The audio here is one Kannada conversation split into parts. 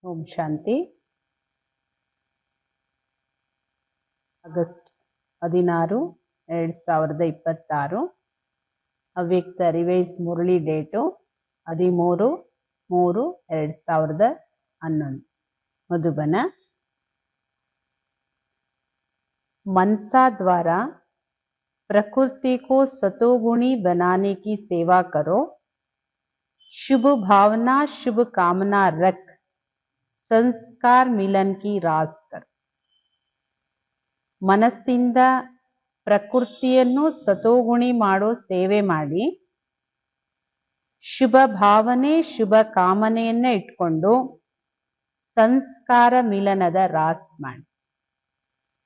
ಓಂ ಶಾಂತಿ. ಆಗಸ್ಟ್ 16, 2026. ಅವ್ಯಕ್ತ ರಿವೈಸ್ ಮುರಳಿ ಡೇಟು 13/3/2011. मधुबन. मनसा द्वारा प्रकृति को सतोगुणी बनाने की सेवा करो. शुभ भावना शुभ कामना रख संस्कार मिलन की राज करो. ಮನಸ್ಸಿಂದ ಪ್ರಕೃತಿಯನ್ನು ಸತೋಗುಣಿ ಮಾಡೋ ಸೇವೆ ಮಾಡಿ, ಶುಭ ಭಾವನೆ ಶುಭ ಕಾಮನೆಯನ್ನ ಇಟ್ಕೊಂಡು ಸಂಸ್ಕಾರ ಮಿಲನದ ರಾಸ್ ಮಾಡಿ.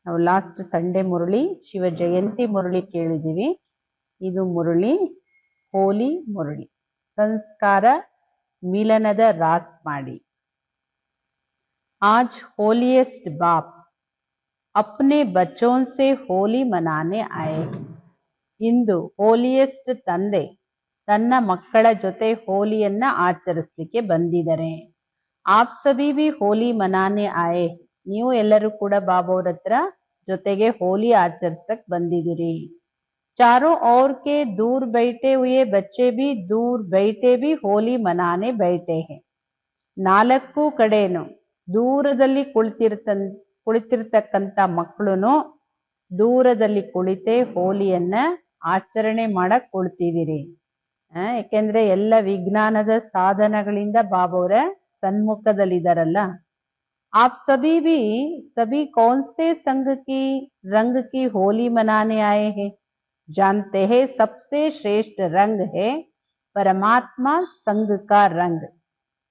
ನಾವು ಲಾಸ್ಟ್ ಸಂಡೇ ಮುರಳಿ ಶಿವ ಜಯಂತಿ ಮುರಳಿ ಕೇಳಿದೀವಿ. ಇದು ಮುರಳಿ ಹೋಲಿ ಮುರಳಿ, ಸಂಸ್ಕಾರ ಮಿಲನದ ರಾಸ್ ಮಾಡಿ. आज होलीएस्ट बाप अपने बच्चों से होली मनाने आए. ಇಂದು ಹೋಲಿಯೆಸ್ಟ್ ತಂದೆ ತನ್ನ ಮಕ್ಕಳ ಜೊತೆ ಹೋಲಿಯನ್ನ ಆಚರಿಸಲಿಕ್ಕೆ ಬಂದಿದ್ದಾರೆ. ಆಪ್ ಸಭಿ ಭಿ ಹೋಲಿ ಮನಾನೆ ಆಯೆ. ನೀವು ಎಲ್ಲರೂ ಕೂಡ ಬಾಬಾವ್ರ ಹತ್ರ ಜೊತೆಗೆ ಹೋಲಿ ಆಚರಿಸಕ್ ಬಂದಿದ್ದೀರಿ. चारों ओर के दूर बैठे हुए बच्चे भी दूर बैठे भी होली मनाने बैठे हैं. ನಾಲ್ಕು ಕಡೆನು ದೂರದಲ್ಲಿ ಕುಳಿತಿರ್ತಕ್ಕಂಥ ಮಕ್ಕಳು ದೂರದಲ್ಲಿ ಕುಳಿತೆ ಹೋಲಿಯನ್ನ ಆಚರಣೆ ಮಾಡಕ್ ಕುಳಿತಿದ್ದೀರಿ. ಯಾಕೆಂದ್ರೆ ಎಲ್ಲ ವಿಜ್ಞಾನದ ಸಾಧನಗಳಿಂದ ಬಾಬಾವ್ರ ಸನ್ಮುಖದಲ್ಲಿದ್ದಾರಲ್ಲ. आप सभी भी सभी कौन से संग की रंग की होली मनाने आए हैं? जानते हैं सबसे श्रेष्ठ रंग है परमात्मा संग का रंग.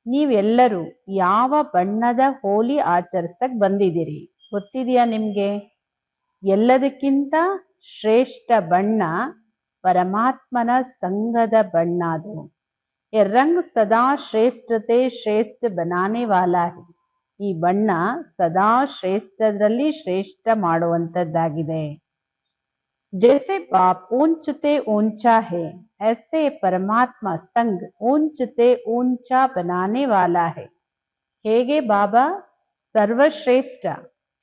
ನೀವೆಲ್ಲರೂ ಯಾವ ಬಣ್ಣದ ಹೋಲಿ ಆಚರಿಸಕ್ ಬಂದಿದ್ದೀರಿ ಗೊತ್ತಿದೆಯಾ ನಿಮ್ಗೆ? ಎಲ್ಲದಕ್ಕಿಂತ ಶ್ರೇಷ್ಠ ಬಣ್ಣ ಪರಮಾತ್ಮನ ಸಂಗದ ಬಣ್ಣ. ಅದು ರಂಗ್ ಸದಾ ಶ್ರೇಷ್ಠತೆ ಶ್ರೇಷ್ಠ ಬನಾನೆ ವಾಲಾ ಹೈ. ಈ ಬಣ್ಣ ಸದಾ ಶ್ರೇಷ್ಠದಲ್ಲಿ ಶ್ರೇಷ್ಠ ಮಾಡುವಂತದ್ದಾಗಿದೆ. जैसे बाप ऊंचते ऊंचा है, ऐसे परमात्मा संग ऊंचते ऊंचा बनाने वाला है. ಹೇಗೆ ಬಾಬಾ ಸರ್ವಶ್ರೇಷ್ಠ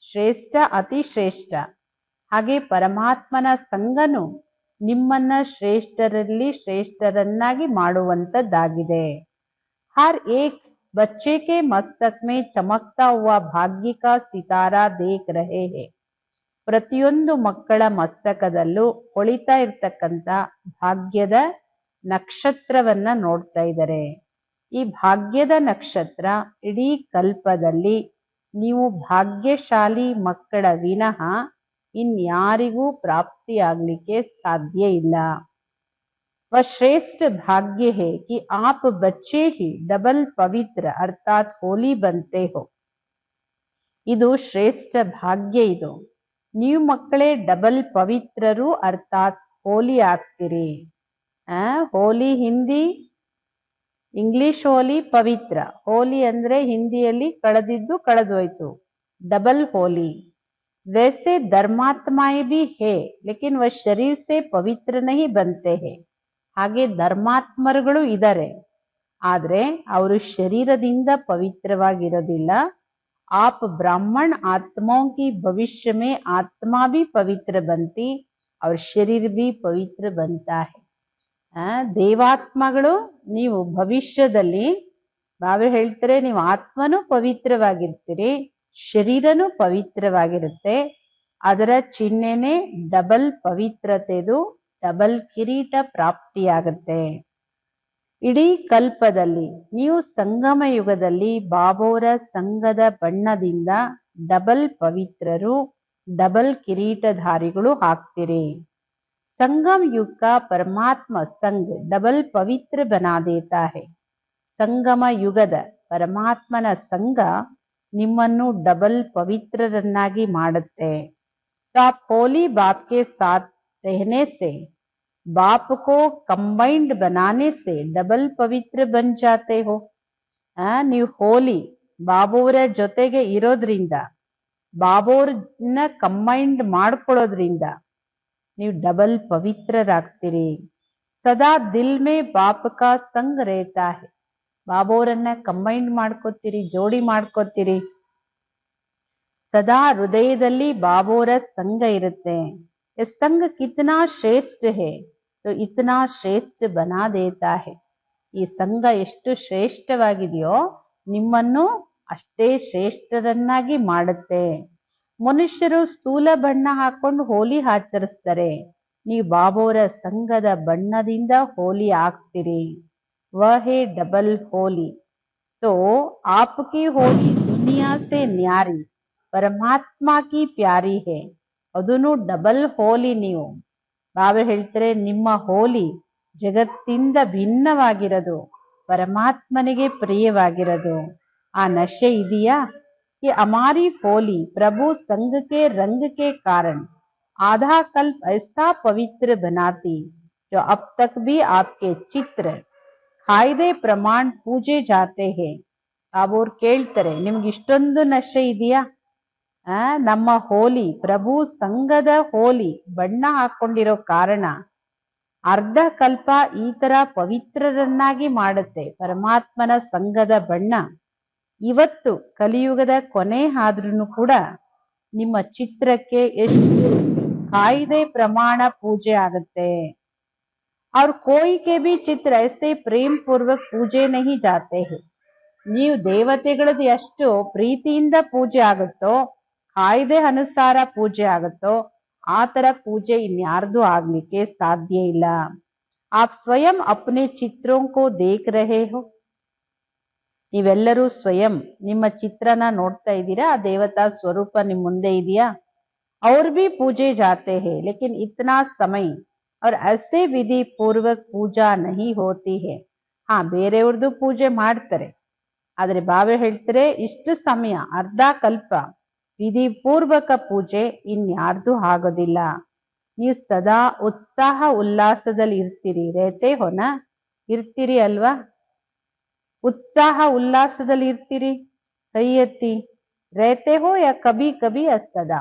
ಶ್ರೇಷ್ಠ ಅತಿ ಶ್ರೇಷ್ಠ, ಹಾಗೆ ಪರಮಾತ್ಮನ ಸಂಗನು ನಿಮ್ಮನ್ನ ಶ್ರೇಷ್ಠರಲ್ಲಿ ಶ್ರೇಷ್ಠರನ್ನಾಗಿ ಮಾಡುವಂತದ್ದಾಗಿದೆ. हर एक बच्चे के मस्तक में चमकता हुआ भाग्य का सितारा देख रहे हैं. ಪ್ರತಿಯೊಂದು ಮಕ್ಕಳ ಮಸ್ತಕದಲ್ಲೂ ಹೊಳಿತಾ ಇರ್ತಕ್ಕಂಥ ಭಾಗ್ಯದ ನಕ್ಷತ್ರವನ್ನ ನೋಡ್ತಾ ಇದ್ದಾರೆ. ಈ ಭಾಗ್ಯದ ನಕ್ಷತ್ರ ಇಡೀ ಕಲ್ಪದಲ್ಲಿ ನೀವು ಭಾಗ್ಯಶಾಲಿ ಮಕ್ಕಳ ವಿನಃ ಇನ್ಯಾರಿಗೂ ಪ್ರಾಪ್ತಿಯಾಗ್ಲಿಕ್ಕೆ ಸಾಧ್ಯ ಇಲ್ಲ. वह श्रेष्ठ भाग्य है कि आप बच्चे ही डबल पवित्र अर्थात होली बनते हो. ಇದು ಶ್ರೇಷ್ಠ ಭಾಗ್ಯ. ಇದು ನೀವು ಮಕ್ಕಳೇ ಡಬಲ್ ಪವಿತ್ರರು ಅರ್ಥಾತ್ ಹೋಲಿ ಆಗ್ತೀರಿ. ಹೋಲಿ ಹಿಂದಿ, ಇಂಗ್ಲಿಷ್ ಹೋಲಿ ಪವಿತ್ರ. ಹೋಲಿ ಅಂದ್ರೆ ಹಿಂದಿಯಲ್ಲಿ ಕಳೆದಿದ್ದು ಕಳೆದೋಯ್ತು, डबल होली. वैसे धर्मात्माएं भी है लेकिन वह शरीर से पवित्र नहीं बनते हैं. ಹಾಗೆ ಧರ್ಮಾತ್ಮರುಗಳು ಇದ್ದಾರೆ, ಆದ್ರೆ ಅವರು ಶರೀರದಿಂದ ಪವಿತ್ರವಾಗಿರೋದಿಲ್ಲ. आप ब्राह्मण आत्माओं की भविष्य में आत्मा भी पवित्र बनती और शरीर भी पवित्र बनता है. ದೇವಾತ್ಮಗಳು ನೀವು ಭವಿಷ್ಯದಲ್ಲಿ ಬಾಬಾ ಹೇಳ್ತಾರೆ, ನೀವು ಆತ್ಮನೂ ಪವಿತ್ರವಾಗಿರ್ತೀರಿ, ಶರೀರನೂ ಪವಿತ್ರವಾಗಿರುತ್ತೆ. ಅದರ ಚಿಹ್ನೆನೆ ಡಬಲ್ ಪವಿತ್ರತೆದು ಡಬಲ್ ಕಿರೀಟ ಪ್ರಾಪ್ತಿಯಾಗುತ್ತೆ. ಇಡೀ ಕಲ್ಪದಲ್ಲಿ ನೀವು ಸಂಗಮ ಯುಗದಲ್ಲಿ ಬಾಬೋರ ಸಂಘದ ಬಣ್ಣದಿಂದ ಡಬಲ್ ಪವಿತ್ರರು ಡಬಲ್ ಕಿರೀಟಧಾರಿಗಳು ಆಗ್ತೀರಿ. ಸಂಗಮ युग का परमात्मा संग डबल पवित्र बना देता है. ಸಂಗಮ ಯುಗದ ಪರಮಾತ್ಮನ ಸಂಘ ನಿಮ್ಮನ್ನು ಡಬಲ್ ಪವಿತ್ರರನ್ನಾಗಿ ಮಾಡುತ್ತೆ. तो आप होली बाप के साथ रहने से बाप को कंबाइंड बनाने से डबल पवित्र बन जाते हो. ನೀವು ಹೋಲಿ ಬಾಬೋರ ಜೊತೆಗೆ ಇರೋದ್ರಿಂದ, ಬಾಬೋರ್ನ ಕಂಬೈಂಡ್ ಮಾಡ್ಕೊಳ್ಳೋದ್ರಿಂದ ನೀವು ಡಬಲ್ ಪವಿತ್ರರಾಗ್ತೀರಿ. ಸದಾ ದಿಲ್ ಮೇ ಬಾಪ್ ಕಾ ಸಂಗ್ ರೇತಾ ಹೈ. ಬಾಬೋರನ್ನ ಕಂಬೈಂಡ್ ಮಾಡ್ಕೋತೀರಿ, ಜೋಡಿ ಮಾಡ್ಕೋತೀರಿ. ಸದಾ ಹೃದಯದಲ್ಲಿ ಬಾಬೋರ ಸಂಘ ಇರುತ್ತೆ. ये संग कितना श्रेष्ठ है तो इतना श्रेष्ठ बना देता है. ಈ ಸಂಘ ಎಷ್ಟು ಶ್ರೇಷ್ಠವಾಗಿದೆಯೋ ನಿಮ್ಮನ್ನು ಅಷ್ಟೇ ಶ್ರೇಷ್ಠರನ್ನಾಗಿ ಮಾಡುತ್ತೆ. ಮನುಷ್ಯರು ಸ್ಥೂಲ ಬಣ್ಣ ಹಾಕೊಂಡು ಹೋಲಿ ಆಚರಿಸ್ತಾರೆ. ನೀವು ಬಾಬೋರ ಸಂಘದ ಬಣ್ಣದಿಂದ ಹೋಲಿ ಆಗ್ತೀರಿ. वह है डबल होली. तो आपकी होली दुनिया से न्यारी परमात्मा की प्यारी है. ಅದನ್ನು ಡಬಲ್ ಹೋಲಿ. ನೀವು ಬಾಬಾ ಹೇಳ್ತಾರೆ ನಿಮ್ಮ ಹೋಲಿ ಜಗತ್ತಿಂದ ಭಿನ್ನವಾಗಿರೋದು, ಪರಮಾತ್ಮನಿಗೆ ಪ್ರಿಯವಾಗಿರೋದು. ಆ ನಶೆ ಇದೆಯಾ कि हमारी होली प्रभु संग के रंग के कारण आधा कल्प ऐसा पवित्र बनाती जो अब तक भी आपके चित्र ಕಾಯ್ದೆ ಪ್ರಮಾಣ ಪೂಜೆ ಜಾತೆ ಹೇ. ಅವ್ರು ಕೇಳ್ತಾರೆ ನಿಮ್ಗೆ ಇಷ್ಟೊಂದು ನಶೆ ಇದೆಯಾ? ನಮ್ಮ ಹೋಲಿ ಪ್ರಭು ಸಂಘದ ಹೋಲಿ ಬಣ್ಣ ಹಾಕೊಂಡಿರೋ ಕಾರಣ ಅರ್ಧ ಕಲ್ಪ ಈ ತರ ಪವಿತ್ರರನ್ನಾಗಿ ಮಾಡುತ್ತೆ. ಪರಮಾತ್ಮನ ಸಂಘದ ಬಣ್ಣ ಇವತ್ತು ಕಲಿಯುಗದ ಕೊನೆ ಆದ್ರೂ ಕೂಡ ನಿಮ್ಮ ಚಿತ್ರಕ್ಕೆ ಎಷ್ಟು ಕಾಯ್ದೆ ಪ್ರಮಾಣ ಪೂಜೆ ಆಗುತ್ತೆ. और कोई के भी चित्र ऐसे प्रेम पूर्वक पूजे नहीं जाते हैं. ನೀವು ದೇವತೆಗಳದ್ದು ಎಷ್ಟು ಪ್ರೀತಿಯಿಂದ ಪೂಜೆ ಆಗುತ್ತೋ, ಕಾಯ್ದೆ ಅನುಸಾರ ಪೂಜೆ ಆಗುತ್ತೋ ಆ ತರ ಪೂಜೆ ಇನ್ಯಾರ್ದು ಆಗ್ಲಿಕ್ಕೆ ಸಾಧ್ಯ ಇಲ್ಲ. ಆಪ್ ಸ್ವಯಂ ಅಪ್ನೆ ಚಿತ್ರೋं को देख रहे हो. ನೀವೆಲ್ಲರೂ ಸ್ವಯಂ ನಿಮ್ಮ ಚಿತ್ರನ ನೋಡ್ತಾ ಇದ್ದೀರಾ. ಆ ದೇವತಾ ಸ್ವರೂಪ ನಿಮ್ ಮುಂದೆ ಇದೆಯಾ? और भी पूजे जाते हैं लेकिन इतना समय और ऐसे विधि पूर्वक पूजा नहीं होती है. ಹಾ, ಬೇರೆಯವ್ರದ್ದು ಪೂಜೆ ಮಾಡ್ತಾರೆ, ಆದ್ರೆ ಬಾಬಾ ಹೇಳ್ತಾರೆ ಇಷ್ಟು ಸಮಯ ಅರ್ಧ ಕಲ್ಪ ವಿಧಿ ಪೂರ್ವಕ ಪೂಜೆ ಇನ್ಯಾರ್ದು ಆಗೋದಿಲ್ಲ. ನೀವು ಸದಾ ಉತ್ಸಾಹ ಉಲ್ಲಾಸದಲ್ಲಿ ಇರ್ತೀರಿ. ರೇತೆ ಹೋನ ಇರ್ತೀರಿ ಅಲ್ವಾ? ಉತ್ಸಾಹ ಉಲ್ಲಾಸದಲ್ಲಿ ಇರ್ತೀರಿ. ಕೈ ಎತ್ತಿ. ರೇತೆ ಹೋ ಯಾ ಕಬಿ ಕಬಿ ಸದಾ?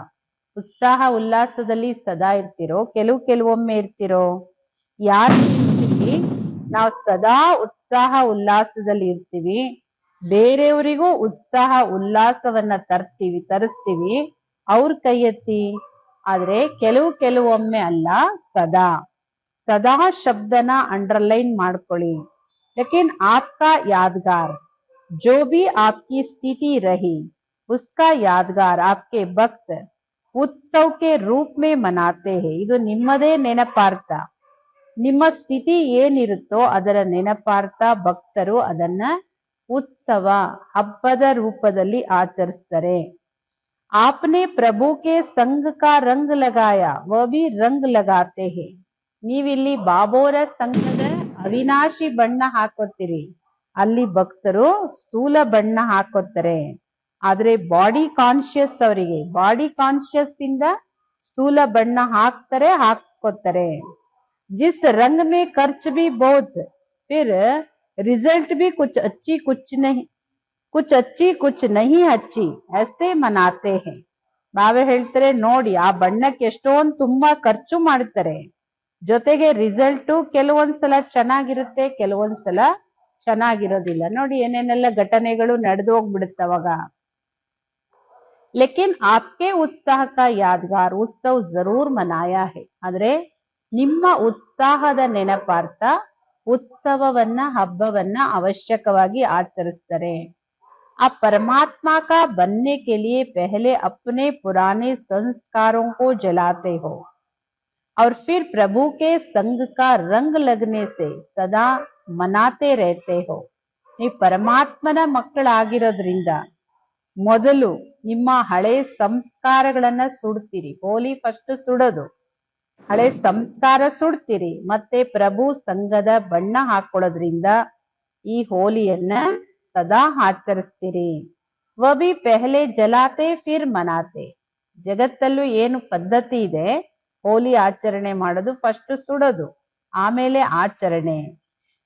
ಉತ್ಸಾಹ ಉಲ್ಲಾಸದಲ್ಲಿ ಸದಾ ಇರ್ತಿರೋ ಕೆಲವೊಮ್ಮೆ ಇರ್ತಿರೋ? ಯಾರು ಇರ್ತೀವಿ? ನಾವು ಸದಾ ಉತ್ಸಾಹ ಉಲ್ಲಾಸದಲ್ಲಿ ಇರ್ತೀವಿ. ಬೇರೆಯವರಿಗೂ ಉತ್ಸಾಹ ಉಲ್ಲಾಸವನ್ನ ತರಿಸ್ತೀವಿ. ಅವ್ರ ಕೈ ಎತ್ತಿ. ಆದ್ರೆ ಕೆಲವೊಮ್ಮೆ ಅಲ್ಲ, ಸದಾ. ಸದಾ ಶಬ್ದನ ಅಂಡರ್ಲೈನ್ ಮಾಡ್ಕೊಳ್ಳಿ. लेकिन आपका यादगार जो भी आपकी स्थिति रही उसका यादगार आपके भक्त उत्सव के रूप में मनाते हैं. ಇದು ನಿಮ್ಮದೇ ನೆನಪಾರ್ಥ. ನಿಮ್ಮ ಸ್ಥಿತಿ ಏನಿರುತ್ತೋ ಅದರ ನೆನಪಾರ್ಥ ಭಕ್ತರು ಅದನ್ನ ಉತ್ಸವ ಹಬ್ಬದ ರೂಪದಲ್ಲಿ ಆಚರಿಸ್ತಾರೆ. आपने प्रभु के संग का रंग लगाया वह भी रंग लगाते हैं. ನೀವಿಲ್ಲಿ ಬಾಬೋರ ಸಂಘದ ಅವಿನಾಶಿ ಬಣ್ಣ ಹಾಕೋತೀರಿ, ಅಲ್ಲಿ ಭಕ್ತರು ಸ್ಥೂಲ ಬಣ್ಣ ಹಾಕೋತಾರೆ. ಆದ್ರೆ ಬಾಡಿ ಕಾನ್ಶಿಯಸ್ ಅವರಿಗೆ ಬಾಡಿ ಕಾನ್ಶಿಯಸ್ ಇಂದ ಸ್ಥೂಲ ಬಣ್ಣ ಹಾಕ್ಸ್ಕೊತಾರೆ. जिस रंग में खर्च भी बहुत फिर रिजल्ट भी कुछ अच्छी कुछ नहीं अच्छी ऐसे मनाते हैं. ಬಾಬಾ ಹೇಳ್ತಾರೆ ನೋಡಿ, ಆ ಬಣ್ಣಕ್ಕೆ ಎಷ್ಟೊಂದು ತುಂಬಾ ಖರ್ಚು ಮಾಡ್ತಾರೆ, ಜೊತೆಗೆ ರಿಸಲ್ಟು ಕೆಲವೊಂದ್ಸಲ ಚೆನ್ನಾಗಿರುತ್ತೆ, ಕೆಲವೊಂದ್ಸಲ ಚೆನ್ನಾಗಿರೋದಿಲ್ಲ. ನೋಡಿ ಏನೇನೆಲ್ಲ ಘಟನೆಗಳು ನಡೆದು ಹೋಗ್ಬಿಡುತ್ತವಾಗ. ಲೇಕಿನ್ ಆಪ್ಕೆ ಉತ್ಸಾಹ ಕಾ ಯಾದಗಾರ್ ಉತ್ಸವ್ ಜರೂರ್ ಮನಾಯಾ ಹೈ. ಆದ್ರೆ ನಿಮ್ಮ ಉತ್ಸಾಹದ ನೆನಪಾರ್ಥ ಉತ್ಸವವನ್ನ ಹಬ್ಬವನ್ನ ಅವಶ್ಯಕವಾಗಿ ಆಚರಿಸ್ತಾರೆ. ಆ परमात्मा का बनने के लिए पहले अपने पुराने संस्कारों को जलाते हो और फिर प्रभु के संग का रंग लगने से सदा मनाते रहते हो. ನೀವು ಪರಮಾತ್ಮನ ಮಕ್ಕಳಾಗಿರೋದ್ರಿಂದ ಮೊದಲು ನಿಮ್ಮ ಹಳೆ ಸಂಸ್ಕಾರಗಳನ್ನ ಸುಡ್ತೀರಿ. ಹೋಲಿ ಫಸ್ಟ್ ಸುಡೋದು, ಹಳೆ ಸಂಸ್ಕಾರ ಸುಡ್ತೀರಿ. ಮತ್ತೆ ಪ್ರಭು ಸಂಘದ ಬಣ್ಣ ಹಾಕೊಳ್ಳೋದ್ರಿಂದ ಈ ಹೋಲಿಯನ್ನ ಸದಾ ಆಚರಿಸ್ತೀರಿ. ವಬಿ ಪೆಹಲೆ ಜಲಾತೆ ಫಿರ್ ಮನಾತೆ. ಜಗತ್ತಲ್ಲೂ ಏನು ಪದ್ಧತಿ ಇದೆ, ಹೋಲಿ ಆಚರಣೆ ಮಾಡೋದು, ಫಸ್ಟ್ ಸುಡೋದು ಆಮೇಲೆ ಆಚರಣೆ.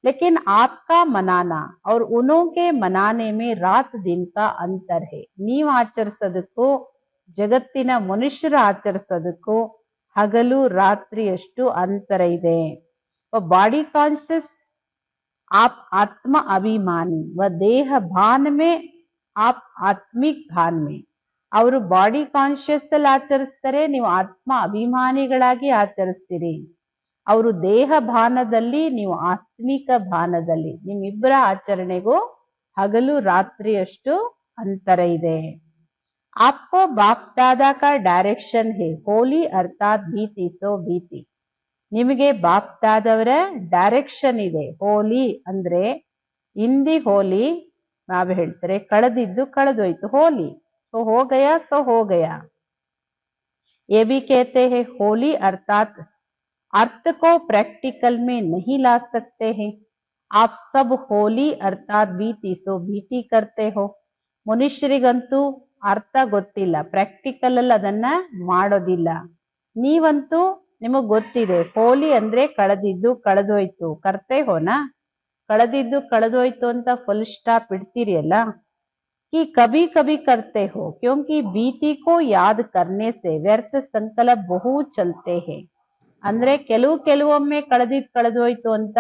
ಲೇಕಿನ್ ಆಪ್ಕಾ ಮನಾನಾ और उनके मनाने में रात दिन का अंतर है. ನೀವು ಆಚರಿಸೋದಕ್ಕೂ ಜಗತ್ತಿನ ಮನುಷ್ಯರು ಆಚರಿಸೋದಕ್ಕೂ ಹಗಲು ರಾತ್ರಿಯಷ್ಟು ಅಂತರ ಇದೆ. ಬಾಡಿ ಕಾನ್ಶಿಯಸ್ आप आत्म अभिमानी व देह भान में आप ಆತ್ಮಿಕ್ ಭಾನ್ में ಅವರು ಬಾಡಿ ಕಾನ್ಶಿಯಸ್ ಅಲ್ಲಿ ಆಚರಿಸ್ತಾರೆ, ನೀವು ಆತ್ಮ ಅಭಿಮಾನಿಗಳಾಗಿ ಆಚರಿಸ್ತೀರಿ. ಅವರು ದೇಹ ಭಾನದಲ್ಲಿ, ನೀವು ಆತ್ಮಿಕ ಭಾನದಲ್ಲಿ. ನಿಮ್ಮಿಬ್ಬರ ಆಚರಣೆಗೂ ಹಗಲು ರಾತ್ರಿಯಷ್ಟು ಅಂತರ ಇದೆ. आपको बाप दादा का डायरेक्शन है होली अर्थात भीति सो भीति. ನಿಮಗೆ ಬಾಪ್ ದಾದವರ ಡೈರೆಕ್ಷನ್ ಇದೆ. ಹೋಲಿ ಅಂದ್ರೆ ಹಿಂದಿ ಹೋಲಿ ನಾವ್ ಹೇಳ್ತಾರೆ ಕಳೆದಿದ್ದು ಕಳೆದೋಯ್ತು, ಹೋಲಿ तो हो गया सो हो गया. ये भी कहते हैं होली अर्थात अर्थ को प्रैक्टिकल में नहीं ला सकते हैं. आप सब होली अर्थात बीती सो बीती करते हो. ಮನುಷ್ಯರಿಗಂತೂ ಅರ್ಥ ಗೊತ್ತಿಲ್ಲ, ಪ್ರಾಕ್ಟಿಕಲ್ ಅಲ್ಲಿ ಅದನ್ನ ಮಾಡೋದಿಲ್ಲ. ನೀವಂತೂ ನಿಮಗ್ ಗೊತ್ತಿದೆ, ಹೋಲಿ ಅಂದ್ರೆ ಕಳೆದಿದ್ದು ಕಳೆದೋಯ್ತು, ಕರ್ತೆ ಹೋನಾ, ಕಳೆದಿದ್ದು ಕಳೆದೋಯ್ತು ಅಂತ ಫುಲ್ ಸ್ಟಾಪ್ ಇಡ್ತೀರಿ ಅಲ್ಲ. कि कभी कभी करते हो क्योंकि बीती को याद करने से व्यर्थ संकल्प बहुत चलते हैं. ಅಂದ್ರೆ ಕೆಲವೊಮ್ಮೆ ಕಳೆದೋಯ್ತು ಅಂತ,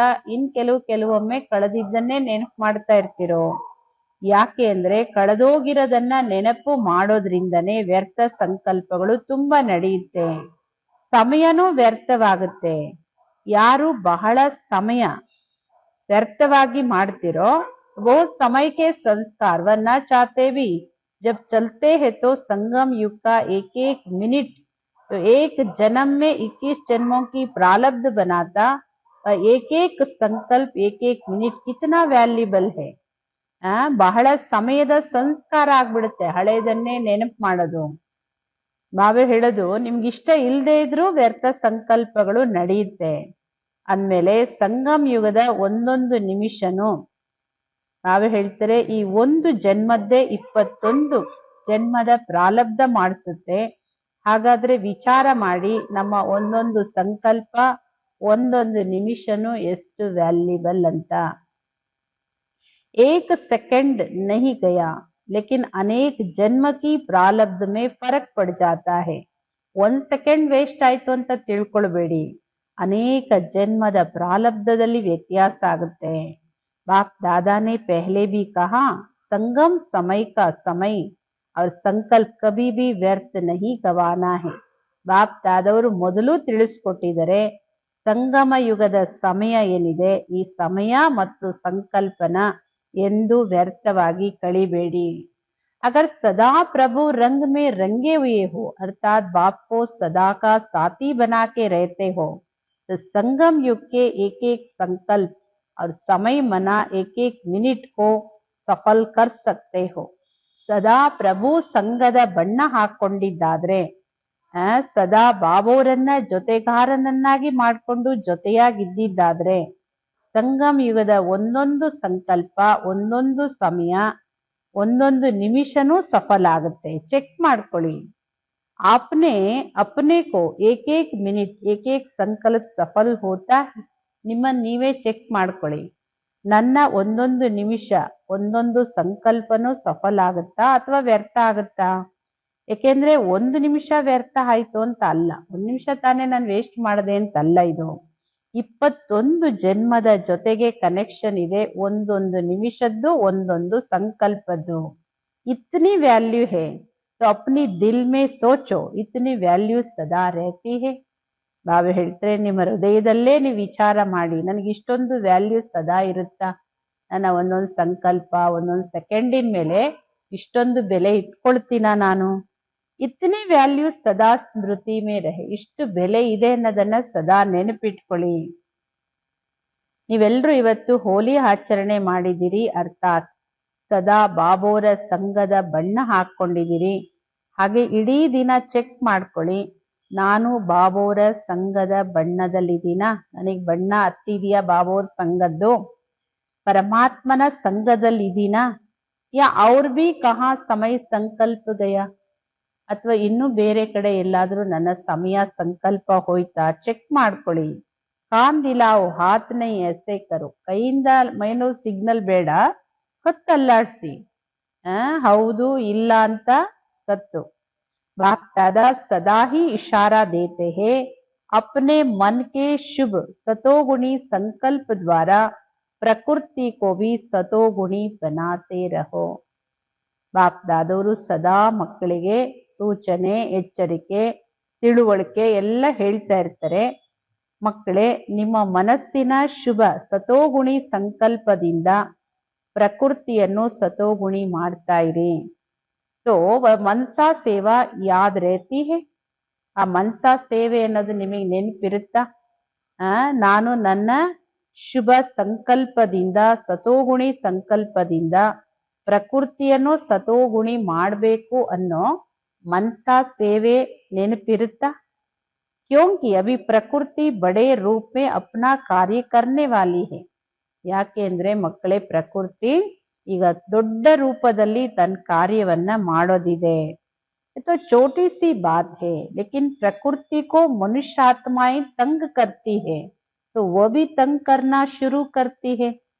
ಕೆಲವೊಮ್ಮೆ ಕಳೆದಿದ್ದನ್ನೇ ನೆನಪು ಮಾಡ್ತಾ ಇರ್ತಿರೋ. ಯಾಕೆ ಅಂದ್ರೆ ಕಳೆದೋಗಿರೋದನ್ನ ನೆನಪು ಮಾಡೋದ್ರಿಂದನೇ ವ್ಯರ್ಥ ಸಂಕಲ್ಪಗಳು ತುಂಬಾ ನಡೆಯುತ್ತೆ, ಸಮಯನೂ ವ್ಯರ್ಥವಾಗುತ್ತೆ. ಯಾರು ಬಹಳ ಸಮಯ ವ್ಯರ್ಥವಾಗಿ ಮಾಡ್ತಿರೋ वो समय के संस्कार व न चाहते भी जब चलते हैं तो संगम युग का एक एक मिनट तो एक जन्म में 21 जन्मों की प्रारब्ध बनाता, एक एक संकल्प एक एक मिनट कितना वैल्यूबल है. ಬಹಳ ಸಮಯದ ಸಂಸ್ಕಾರ ಆಗ್ಬಿಡುತ್ತೆ ಹಳೇದನ್ನೇ ನೆನಪು ಮಾಡೋದು. ನಾವೇ ಹೇಳೋದು, ನಿಮ್ಗಿಷ್ಟ ಇಲ್ಲದೆ ಇದ್ರೂ ವ್ಯರ್ಥ ಸಂಕಲ್ಪಗಳು ನಡೆಯುತ್ತೆ ಅಂದ್ಮೇಲೆ ಸಂಗಮ್ ಯುಗದ ಒಂದೊಂದು ನಿಮಿಷನು ನಾವೇ ಹೇಳ್ತಾರೆ ಈ ಒಂದು ಜನ್ಮದ್ದೇ 21 ಜನ್ಮದ ಪ್ರಾರಬ್ಧ ಮಾಡಿಸುತ್ತೆ. ಹಾಗಾದ್ರೆ ವಿಚಾರ ಮಾಡಿ, ನಮ್ಮ ಒಂದೊಂದು ಸಂಕಲ್ಪ ಒಂದೊಂದು ನಿಮಿಷನು ಎಷ್ಟು ವ್ಯಾಲ್ಯೂಬಲ್ ಅಂತ. एक सेकंड नहीं गया लेकिन अनेक जन्म की प्रारब्ध में फर्क पड़ जाता है. 1 ಸೆಕೆಂಡ್ ವೇಸ್ಟ್ ಆಯ್ತು ಅಂತ ತಿಳ್ಕೊಳ್ಬೇಡಿ, ಅನೇಕ ಜನ್ಮದ ಪ್ರಾರಬ್ಧದಲ್ಲಿ ವ್ಯತ್ಯಾಸ ಆಗುತ್ತೆ. बाप दादा ने पहले भी कहा संगम समय का समय और संकल्प कभी भी व्यर्थ नहीं गवाना है. बाप दादವರು ಮೊದಲು ತಿಳಿಸ್ಕೊಟ್ಟಿದ್ದಾರೆ, ಸಂಗಮ ಯುಗದ ಸಮಯ ಏನಿದೆ, ಈ ಸಮಯ ಮತ್ತು ಸಂಕಲ್ಪನ ಎಂದು ವ್ಯರ್ಥವಾಗಿ ಕಳಿಬೇಡಿ. अगर सदा प्रभु रंग में रंगे हुए हो अर्थात बाप को सदा का साथी बना के रहते हो तो संगम युग के एक एक संकल्प और समय मना एक एक मिनट को सफल कर सकते हो. सदा प्रभु ಸಂಘದ ಬಣ್ಣ ಹಾಕೊಂಡಿದ್ದಾದ್ರೆ, ಸದಾ ಬಾಬೋರನ್ನ ಜೊತೆಗಾರನನ್ನಾಗಿ ಮಾಡಿಕೊಂಡು ಜೊತೆಯಾಗಿದ್ದಿದ್ದಾದ್ರೆ, ಸಂಗಮ್ ಯುಗದ ಒಂದೊಂದು ಸಂಕಲ್ಪ ಒಂದೊಂದು ಸಮಯ ಒಂದೊಂದು ನಿಮಿಷನೂ ಸಫಲ ಆಗುತ್ತೆ. ಚೆಕ್ ಮಾಡ್ಕೊಳ್ಳಿ. आपने अपने को एक एक मिनट एक एक संकल्प सफल होता है. ನಿಮ್ಮನ್ನ ನೀವೇ ಚೆಕ್ ಮಾಡ್ಕೊಳ್ಳಿ, ನನ್ನ ಒಂದೊಂದು ನಿಮಿಷ ಒಂದೊಂದು ಸಂಕಲ್ಪನೂ ಸಫಲ ಆಗುತ್ತಾ ಅಥವಾ ವ್ಯರ್ಥ ಆಗುತ್ತಾ. ಯಾಕೆಂದ್ರೆ 1 ನಿಮಿಷ ವ್ಯರ್ಥ ಆಯ್ತು ಅಂತ ಅಲ್ಲ, 1 ನಿಮಿಷ ತಾನೇ ನಾನು ವೇಸ್ಟ್ ಮಾಡದೆ ಅಂತಲ್ಲ. ಇದು 21 ಜನ್ಮದ ಜೊತೆಗೆ ಕನೆಕ್ಷನ್ ಇದೆ, ಒಂದೊಂದು ನಿಮಿಷದ್ದು ಒಂದೊಂದು ಸಂಕಲ್ಪದ್ದು. ಇತನಿ ವ್ಯಾಲ್ಯೂ है तो अपनी दिल में सोचो इतनी ವ್ಯಾಲ್ಯೂ ಸದಾ रहती है. ನಾವೇ ಹೇಳ್ತಾರೆ, ನಿಮ್ಮ ಹೃದಯದಲ್ಲೇ ನೀವು ವಿಚಾರ ಮಾಡಿ, ನನಗೆ ಇಷ್ಟೊಂದು ವ್ಯಾಲ್ಯೂ ಸದಾ ಇರುತ್ತಾ, ನನ್ನ ಒಂದೊಂದು ಸಂಕಲ್ಪ ಒಂದೊಂದು ಸೆಕೆಂಡಿನ ಮೇಲೆ ಇಷ್ಟೊಂದು ಬೆಲೆ ಇಟ್ಕೊಳ್ತೀನ ನಾನು. ಇತನಿ ವ್ಯಾಲ್ಯೂ ಸದಾ ಸ್ಮೃತಿ ಮೇ ರಹೆ, ಇಷ್ಟು ಬೆಲೆ ಇದೆ ಅನ್ನೋದನ್ನ ಸದಾ ನೆನಪಿಟ್ಕೊಳ್ಳಿ. ನೀವೆಲ್ಲರೂ ಇವತ್ತು ಹೋಲಿ ಆಚರಣೆ ಮಾಡಿದಿರಿ, ಅರ್ಥಾತ್ ಸದಾ ಬಾಬೋರ ಸಂಘದ ಬಣ್ಣ ಹಾಕೊಂಡಿದ್ದೀರಿ. ಹಾಗೆ ಇಡೀ ದಿನ ಚೆಕ್ ಮಾಡ್ಕೊಳ್ಳಿ, ನಾನು ಬಾಬೋರ ಸಂಘದ ಬಣ್ಣದಲ್ಲಿದ್ದೀನ, ನನಗೆ ಬಣ್ಣ ಹತ್ತಿದೆಯಾ ಬಾಬೋರ್ ಸಂಘದ್ದು, ಪರಮಾತ್ಮನ ಸಂಘದಲ್ಲಿದ್ದೀನ, ಯಾ ಅವ್ರ ಬಿ ಕಹಾ ಸಮಯ ಸಂಕಲ್ಪ ಗಯ, ಅಥವಾ ಇನ್ನೂ ಬೇರೆ ಕಡೆ ಎಲ್ಲಾದ್ರೂ ನನ್ನ ಸಮಯ ಸಂಕಲ್ಪ ಹೋಯ್ತಾ ಚೆಕ್ ಮಾಡ್ಕೊಳ್ಳಿ. ಕಾನ್ ದಿಲಾವ್ ಹಾತ್ ನೈ ಎಸೆ ಕರು, ಕೈಯಿಂದ ಮೈನೋ ಸಿಗ್ನಲ್ ಬೇಡ, ಕತ್ತಲ್ಲಾಡ್ಸಿ, ಹೌದು ಇಲ್ಲ ಅಂತ ಕತ್ತು. बाप दादा सदा ही इशारा देते हैं, अपने मन के शुभ सतोगुणी संकल्प द्वारा प्रकृति को भी सतोगुणी बनाते रहो. ಬಾಪ್ ದಾದವರು ಸದಾ ಮಕ್ಕಳಿಗೆ ಸೂಚನೆ, ಎಚ್ಚರಿಕೆ, ತಿಳುವಳಿಕೆ ಎಲ್ಲ ಹೇಳ್ತಾ ಇರ್ತಾರೆ. ಮಕ್ಕಳೇ, ನಿಮ್ಮ ಮನಸ್ಸಿನ ಶುಭ ಸತೋಗುಣಿ ಸಂಕಲ್ಪದಿಂದ ಪ್ರಕೃತಿಯನ್ನು ಸತೋಗುಣಿ ಮಾಡ್ತಾ ಇರಿ. तो ಮನಸಾ ಸೇವಾ ಯಾದ್ ರೇತಿ ಹೇ. ಆ ಮನಸಾ ಸೇವೆ ಅನ್ನೋದು ನಿಮಗೆ ನೆನಪಿರುತ್ತಾ? ನಾನು ನನ್ನ ಶುಭ ಸಂಕಲ್ಪದಿಂದ, ಸತೋಗುಣಿ ಸಂಕಲ್ಪದಿಂದ ಪ್ರಕೃತಿಯನ್ನು ಸತೋಗುಣಿ ಮಾಡಬೇಕು ಅನ್ನೋ ಮನಸಾ ಸೇವೆ ನೆನಪಿರುತ್ತಾ? क्योंकि अभी प्रकृति बड़े रूप में अपना कार्य करने वाली है. ಯಾಕೆ ಅಂದ್ರೆ ಮಕ್ಕಳೇ, ಪ್ರಕೃತಿ ಈಗ ದೊಡ್ಡ ರೂಪದಲ್ಲಿ ತನ್ನ ಕಾರ್ಯವನ್ನ ಮಾಡೋದಿದೆ. तो छोटी सी बात है, लेकिन प्रकृति को मनुष्य आत्माएं तंग करती है, तो वो भी तंग करना शुरू करती है.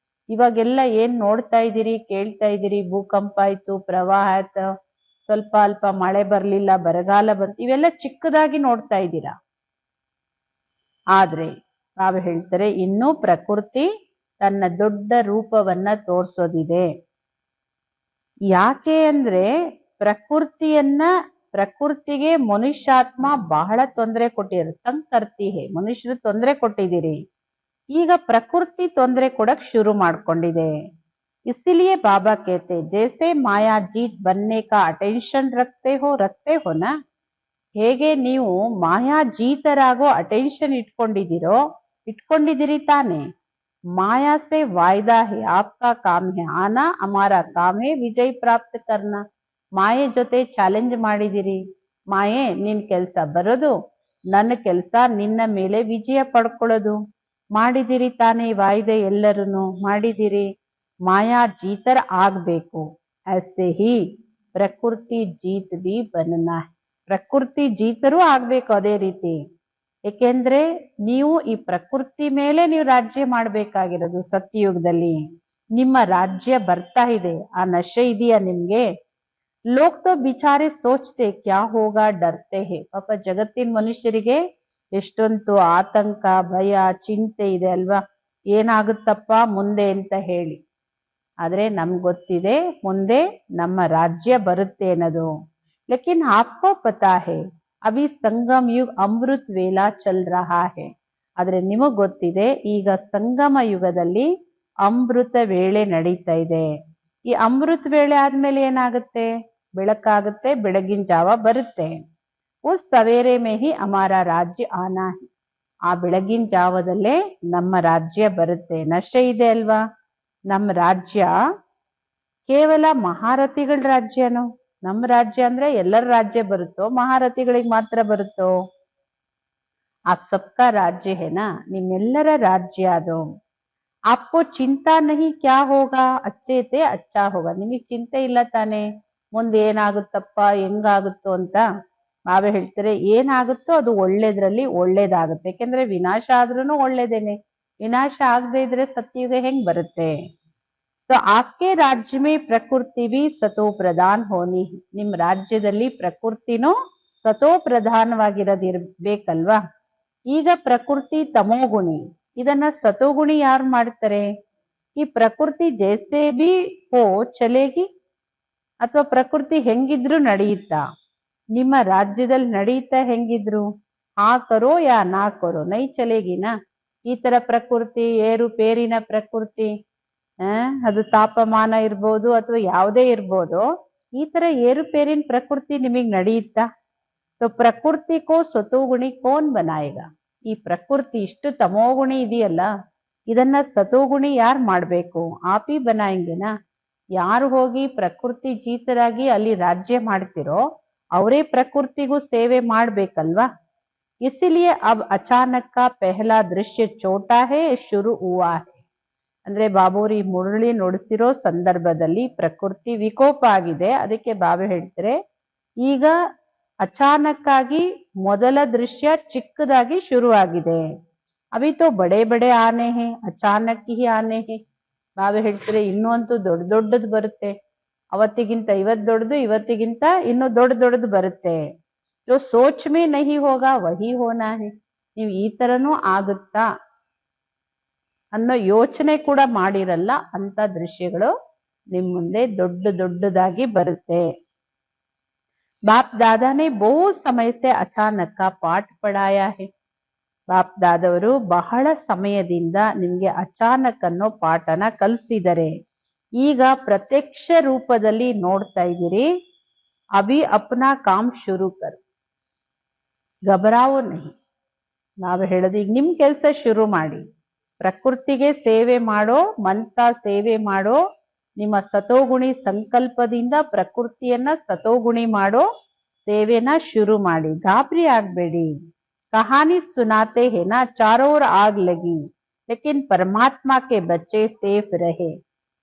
ಇವಾಗೆಲ್ಲ ಏನ್ ನೋಡ್ತಾ ಇದ್ದೀರಿ, ಕೇಳ್ತಾ ಇದ್ದೀರಿ, ಭೂಕಂಪ ಆಯ್ತು, ಪ್ರವಾಹ ಆಯ್ತು, ಸ್ವಲ್ಪ ಅಲ್ಪ ಮಳೆ ಬರ್ಲಿಲ್ಲ, ಬರಗಾಲ ಬಂತು, ಇವೆಲ್ಲ ಚಿಕ್ಕದಾಗಿ ನೋಡ್ತಾ ಇದ್ದೀರಾ. ಆದ್ರೆ ನಾವು ಹೇಳ್ತಾರೆ, ಇನ್ನೂ ಪ್ರಕೃತಿ ತನ್ನ ದೊಡ್ಡ ರೂಪವನ್ನ ತೋರ್ಸೋದಿದೆ. ಯಾಕೆ ಅಂದ್ರೆ ಪ್ರಕೃತಿಗೆ ಮನುಷ್ಯಾತ್ಮ ಬಹಳ ತೊಂದರೆ ಕೊಟ್ಟಿದ್ದಾರೆ. ತಂಗ್ ಕರ್ತಿ ಹೇ, ಮನುಷ್ಯರು ತೊಂದರೆ ಕೊಟ್ಟಿದ್ದೀರಿ. ಈಗ ಪ್ರಕೃತಿ ತೊಂದರೆ ಕೊಡಕ್ ಶುರು ಮಾಡ್ಕೊಂಡಿದೆ. ಇಸಿಲಿಯೇ ಬಾಬಾ ಕೇತೆ, ಜೈಸೆ ಮಾಯಾ ಜೀತ್ ಬನ್ನೆ ಕಾ ಅಟೆನ್ಷನ್ ರಕ್ತೆ ಹೋ ನಾ. ಹೇಗೆ ನೀವು ಮಾಯಾ ಜೀತರಾಗೋ ಅಟೆನ್ಷನ್ ಇಟ್ಕೊಂಡಿದ್ದೀರಿ ತಾನೆ. ಮಾಯಾ ಸೆ ವಾಯ್ದಾ ಹೇ, ಆಪ್ಕಾ ಕಾಮ್ ಹೇ ಆನಾ, ಹಮಾರಾ ಕಾಮ್ ಹೇ ವಿಜಯ್ ಪ್ರಾಪ್ತ ಕರ್ನಾ. ಮಾಯೆ ಜೊತೆ ಚಾಲೆಂಜ್ ಮಾಡಿದಿರಿ. ಮಾಯೆ, ನಿನ್ ಕೆಲ್ಸ ಬರೋದು, ನನ್ನ ಕೆಲ್ಸ ನಿನ್ನ ಮೇಲೆ ವಿಜಯ ಪಡ್ಕೊಳ್ಳೋದು. ಮಾಡಿದಿರಿ ತಾನೆ ವಾಯ್ದೆ, ಎಲ್ಲರೂ ಮಾಡಿದಿರಿ. ಮಾಯಾ ಜೀತರ ಆಗ್ಬೇಕು. ऐसे ही ಪ್ರಕೃತಿ ಜೀತ್ ಬಿ ಬನ್ನಾ. ಪ್ರಕೃತಿ ಜೀತರೂ ಆಗ್ಬೇಕು ಅದೇ ರೀತಿ. ಏಕೆಂದ್ರೆ ನೀವು ಈ ಪ್ರಕೃತಿ ಮೇಲೆ ನೀವು ರಾಜ್ಯ ಮಾಡ್ಬೇಕಾಗಿರೋದು ಸತ್ಯಯುಗದಲ್ಲಿ. ನಿಮ್ಮ ರಾಜ್ಯ ಬರ್ತಾ ಇದೆ. ಆ ನಶೆ ಇದೆಯಾ ನಿಮ್ಗೆ? ಲೋಕ್ ತೋ ಬಿಚಾರೆ ಸೋಚ್ತೆ ಕ್ಯಾ ಹೋಗಾ ಡರ್ತೆ ಹೇ. ಪಾಪ ಜಗತ್ತಿನ ಮನುಷ್ಯರಿಗೆ ಎಷ್ಟೊಂದು ಆತಂಕ, ಭಯ, ಚಿಂತೆ ಇದೆ ಅಲ್ವಾ, ಏನಾಗುತ್ತಪ್ಪ ಮುಂದೆ ಅಂತ ಹೇಳಿ. ಆದ್ರೆ ನಮ್ಗೆ ಗೊತ್ತಿದೆ ಮುಂದೆ ನಮ್ಮ ರಾಜ್ಯ ಬರುತ್ತೆ ಅನ್ನೋದು. ಲೇಕಿನ್ ಆಪ್ಕೋ ಪತಾ ಹೇ, ಅಭಿ ಸಂಗಮ್ ಯುಗ್ ಅಮೃತ್ ವೇಲಾ ಚಲ್ ರಹಾ ಹೇ. ಆದ್ರೆ ನಿಮಗ್ ಗೊತ್ತಿದೆ, ಈಗ ಸಂಗಮ ಯುಗದಲ್ಲಿ ಅಮೃತ ವೇಳೆ ನಡೀತಾ ಇದೆ. ಈ ಅಮೃತ ವೇಳೆ ಆದ್ಮೇಲೆ ಏನಾಗುತ್ತೆ? ಬೆಳಕಾಗುತ್ತೆ, ಬೆಳಗಿನ ಜಾವ ಬರುತ್ತೆ. ಉಸ್ ಸವೇರೆ ಮೇ ಹಿ ಹಮಾರ ರಾಜ್ಯ ಆನಾ ಹೇ. ಆ ಬೆಳಗಿನ ಜಾವದಲ್ಲೇ ನಮ್ಮ ರಾಜ್ಯ ಬರುತ್ತೆ. ನಶೆ ಇದೆ ಅಲ್ವಾ? ನಮ್ಮ ರಾಜ್ಯ ಕೇವಲ ಮಹಾರಥಿಗಳ ರಾಜ್ಯನೋ? ನಮ್ಮ ರಾಜ್ಯ ಅಂದ್ರೆ ಎಲ್ಲರ ರಾಜ್ಯ ಬರುತ್ತೋ, ಮಹಾರಥಿಗಳಿಗೆ ಮಾತ್ರ ಬರುತ್ತೋ? ಆಪ್ ಸಬ್ಕಾ ರಾಜ್ಯ ಹೇನಾ, ನಿಮ್ಮೆಲ್ಲರ ರಾಜ್ಯ ಅದು. ಆಪ್ಕೋ ಚಿಂತಾ ನಹಿ ಕ್ಯಾ ಹೋಗಾ, ಅಚ್ಚೇತೆ ಅಚ್ಚಾ ಹೋಗಾ. ನಿಮಗೆ ಚಿಂತೆ ಇಲ್ಲ ತಾನೆ ಮುಂದೆ ಏನಾಗುತ್ತಪ್ಪ, ಹೆಂಗಾಗುತ್ತೋ ಅಂತ. ನಾವೇ ಹೇಳ್ತಾರೆ, ಏನಾಗುತ್ತೋ ಅದು ಒಳ್ಳೇದ್ರಲ್ಲಿ ಒಳ್ಳೇದಾಗುತ್ತೆ. ಯಾಕೆಂದ್ರೆ ವಿನಾಶ ಆದ್ರೂ ಒಳ್ಳೇದೇನೆ. ವಿನಾಶ ಆಗದೆ ಇದ್ರೆ ಸತ್ಯಯುಗ ಹೆಂಗ್ ಬರುತ್ತೆ? तो आपके राज्य में प्रकृति भी सतो प्रधान होनी. ನಿಮ್ ರಾಜ್ಯದಲ್ಲಿ ಪ್ರಕೃತಿನೂ ಸತೋ ಪ್ರಧಾನವಾಗಿರೋದಿರ್ಬೇಕಲ್ವಾ? ಈಗ ಪ್ರಕೃತಿ ತಮೋಗುಣಿ, ಇದನ್ನ ಸತೋಗುಣಿ ಯಾರು ಮಾಡ್ತಾರೆ? ಈ ಪ್ರಕೃತಿ ಜೈಸೆ ಬಿ ಹೋ ಚಲೇಗಿ, ಅಥವಾ ಪ್ರಕೃತಿ ಹೆಂಗಿದ್ರು ನಡೆಯುತ್ತಾ? ನಿಮ್ಮ ರಾಜ್ಯದಲ್ಲಿ ನಡೆಯುತ್ತಾ ಹೆಂಗಿದ್ರು? ಹಾ ಕರೋ ಯಾ ನಾ ಕರೋ ನೈ ಚಲೇಗಿನಾ. ಈ ತರ ಪ್ರಕೃತಿ, ಏರುಪೇರಿನ ಪ್ರಕೃತಿ, ಅದು ತಾಪಮಾನ ಇರ್ಬೋದು ಅಥವಾ ಯಾವುದೇ ಇರ್ಬೋದು, ಈ ತರ ಏರುಪೇರಿನ ಪ್ರಕೃತಿ ನಿಮಗ್ ನಡೆಯುತ್ತಾ? तो ಪ್ರಕೃತಿ ಕೋ ಸತೋಗುಣಿ ಕೋನ್ ಬನಾಯೇಗಾ. ಈ ಪ್ರಕೃತಿ ಇಷ್ಟು ತಮೋಗುಣಿ ಇದೆಯಲ್ಲ, ಇದನ್ನ ಸತೋಗುಣಿ ಯಾರು ಮಾಡ್ಬೇಕು? ಆಪಿ ಬನಾಯಂಗೆನಾ. ಯಾರು ಹೋಗಿ ಪ್ರಕೃತಿ ಜೀತರಾಗಿ ಅಲ್ಲಿ ರಾಜ್ಯ ಮಾಡ್ತಿರೋ ಅವರೇ ಪ್ರಕೃತಿಗೂ ಸೇವೆ ಮಾಡ್ಬೇಕಲ್ವಾ? ಇಸಿಲಿಯೇ ಅಬ್ ಅಚಾನಕ್ ಕಾ ಪೆಹ್ಲಾ ದೃಶ್ಯ ಛೋಟಾ ಹೇ ಶುರು ಹುವಾ ಹೇ. ಅಂದ್ರೆ ಬಾಬೂರಿ ಮುರಳಿ ನುಡಿಸಿರೋ ಸಂದರ್ಭದಲ್ಲಿ ಪ್ರಕೃತಿ ವಿಕೋಪ ಆಗಿದೆ. ಅದಕ್ಕೆ ಬಾಬಾ ಹೇಳ್ತಾರೆ, ಈಗ ಅಚಾನಕ್ ಆಗಿ ಮೊದಲ ದೃಶ್ಯ ಚಿಕ್ಕದಾಗಿ ಶುರುವಾಗಿದೆ. ಅಭಿ ತೋ ಬಡೆ ಬಡೆ ಆನೆ ಹೇ, ಅಚಾನಕ್ ಹಿ ಆನೆ ಹೇ. ಬಾಬಾ ಹೇಳ್ತಾರೆ, ಇನ್ನೂ ಅಂತೂ ದೊಡ್ಡ ದೊಡ್ಡದು ಬರುತ್ತೆ. ಅವತ್ತಿಗಿಂತ ಇವತ್ತು ದೊಡ್ಡದು, ಇವತ್ತಿಗಿಂತ ಇನ್ನು ದೊಡ್ಡದು ಬರುತ್ತೆ. ಜೋ ಸೋಚ್ ಮೇ ನಹಿ ಹೋಗಾ ವಹಿ ಹೋನಾ ಹೇ. ನೀವು ಈ ತರನೂ ಆಗುತ್ತಾ? ಅನ್ನೋ ಯೋಚನೆ ಕೂಡ ಮಾಡಿರಲ್ಲ ಅಂತ ದೃಶ್ಯಗಳು ನಿಮ್ ಮುಂದೆ ದೊಡ್ಡ ದೊಡ್ಡದಾಗಿ ಬರುತ್ತೆ. बाप दादा ने बहुत समय से अचानक का पाठ पढ़ाया है. ಬಾಪ್ ದಾದವರು ಬಹಳ ಸಮಯದಿಂದ ನಿಮ್ಗೆ ಅಚಾನಕ್ ಅನ್ನೋ ಪಾಠನ ಕಲಿಸಿದರೆ ಈಗ ಪ್ರತ್ಯಕ್ಷ ರೂಪದಲ್ಲಿ ನೋಡ್ತಾ ಇದ್ದೀರಿ. ಅಭಿ ಅಪ್ನಾ ಕಾಮ್ ಶುರು ಕರ್, ಘಬರಾವೋ ನಹಿ. ನಾವು ಹೇಳೋದು ಈಗ ನಿಮ್ ಕೆಲಸ ಶುರು ಮಾಡಿ. ಪ್ರಕೃತಿಗೆ ಸೇವೆ ಮಾಡೋ, ಮನ್ಸ ಸೇವೆ ಮಾಡೋ, ನಿಮ್ಮ ಸತೋಗುಣಿ ಸಂಕಲ್ಪದಿಂದ ಪ್ರಕೃತಿಯನ್ನ ಸತೋಗುಣಿ ಮಾಡೋ ಸೇವೆನ ಶುರು ಮಾಡಿ. ಗಾಬರಿ ಆಗ್ಬೇಡಿ. कहानी सुनाते हैं ना, चारों ओर आग लगी लेकिन परमात्मा के बच्चे सेफ रहे.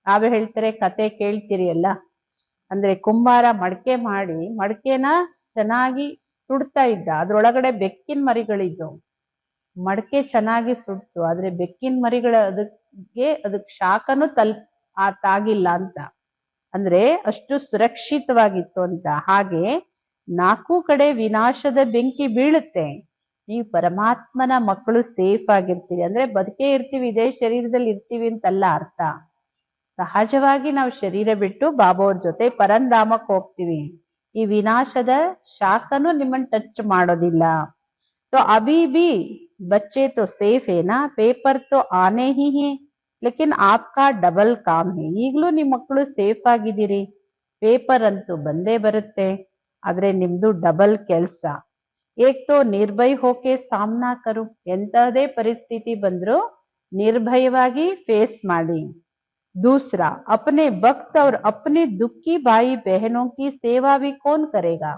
ನಾವೇ ಹೇಳ್ತಾರೆ, ಕತೆ ಕೇಳ್ತೀರಿ ಅಲ್ಲ, ಅಂದ್ರೆ ಕುಂಬಾರ ಮಡಕೆ ಮಾಡಿ ಮಡಕೆನ ಚೆನ್ನಾಗಿ ಸುಡ್ತಾ ಇದ್ದ. ಅದ್ರೊಳಗಡೆ ಬೆಕ್ಕಿನ ಮರಿಗಳಿದ್ದು. ಮಡಕೆ ಚೆನ್ನಾಗಿ ಸುಡ್ತು, ಆದ್ರೆ ಬೆಕ್ಕಿನ ಮರಿಗಳ ಅದಕ್ಕೆ ಶಾಖನೂ ತಾಗಿಲ್ಲ ಅಂತ, ಅಂದ್ರೆ ಅಷ್ಟು ಸುರಕ್ಷಿತವಾಗಿತ್ತು ಅಂತ. ಹಾಗೆ ನಾಲ್ಕು ಕಡೆ ವಿನಾಶದ ಬೆಂಕಿ ಬೀಳುತ್ತೆ, ನೀವು ಪರಮಾತ್ಮನ ಮಕ್ಕಳು ಸೇಫ್ ಆಗಿರ್ತೀವಿ. ಅಂದ್ರೆ ಬದುಕೇ ಇರ್ತೀವಿ, ಇದೇ ಶರೀರದಲ್ಲಿ ಇರ್ತೀವಿ ಅಂತಲ್ಲ ಅರ್ಥ. ಸಹಜವಾಗಿ ನಾವು ಶರೀರ ಬಿಟ್ಟು ಬಾಬಾವ್ರ ಜೊತೆ ಪರಂಧಾಮಕ್ಕೆ ಹೋಗ್ತೀವಿ. ಈ ವಿನಾಶದ ಶಾಖನು ನಿಮ್ಮನ್ನ ಟಚ್ ಮಾಡೋದಿಲ್ಲ. तो अभी भी बच्चे तो सेफ है ना, पेपर तो आने ही है लेकिन आपका डबल काम है. ಈಗಲೂ ನಿಮ್ಮ ಮಕ್ಕಳು ಸೇಫ್ ಆಗಿದ್ದೀರಿ, ಪೇಪರ್ ಅಂತೂ ಬಂದೇ ಬರುತ್ತೆ, ಆದ್ರೆ ನಿಮ್ದು ಡಬಲ್ ಕೆಲಸ. ಏಕ್ ತೋ ನಿರ್ಭಯ ಹೋಕೆ ಸಾಮ್ನಾ ಕರು, ಎಂತದೇ ಪರಿಸ್ಥಿತಿ ಬಂದ್ರು ನಿರ್ಭಯವಾಗಿ ಫೇಸ್ ಮಾಡಿ. दूसरा, अपने भक्त और अपने दुखी भाई बहनों की सेवा भी कौन करेगा.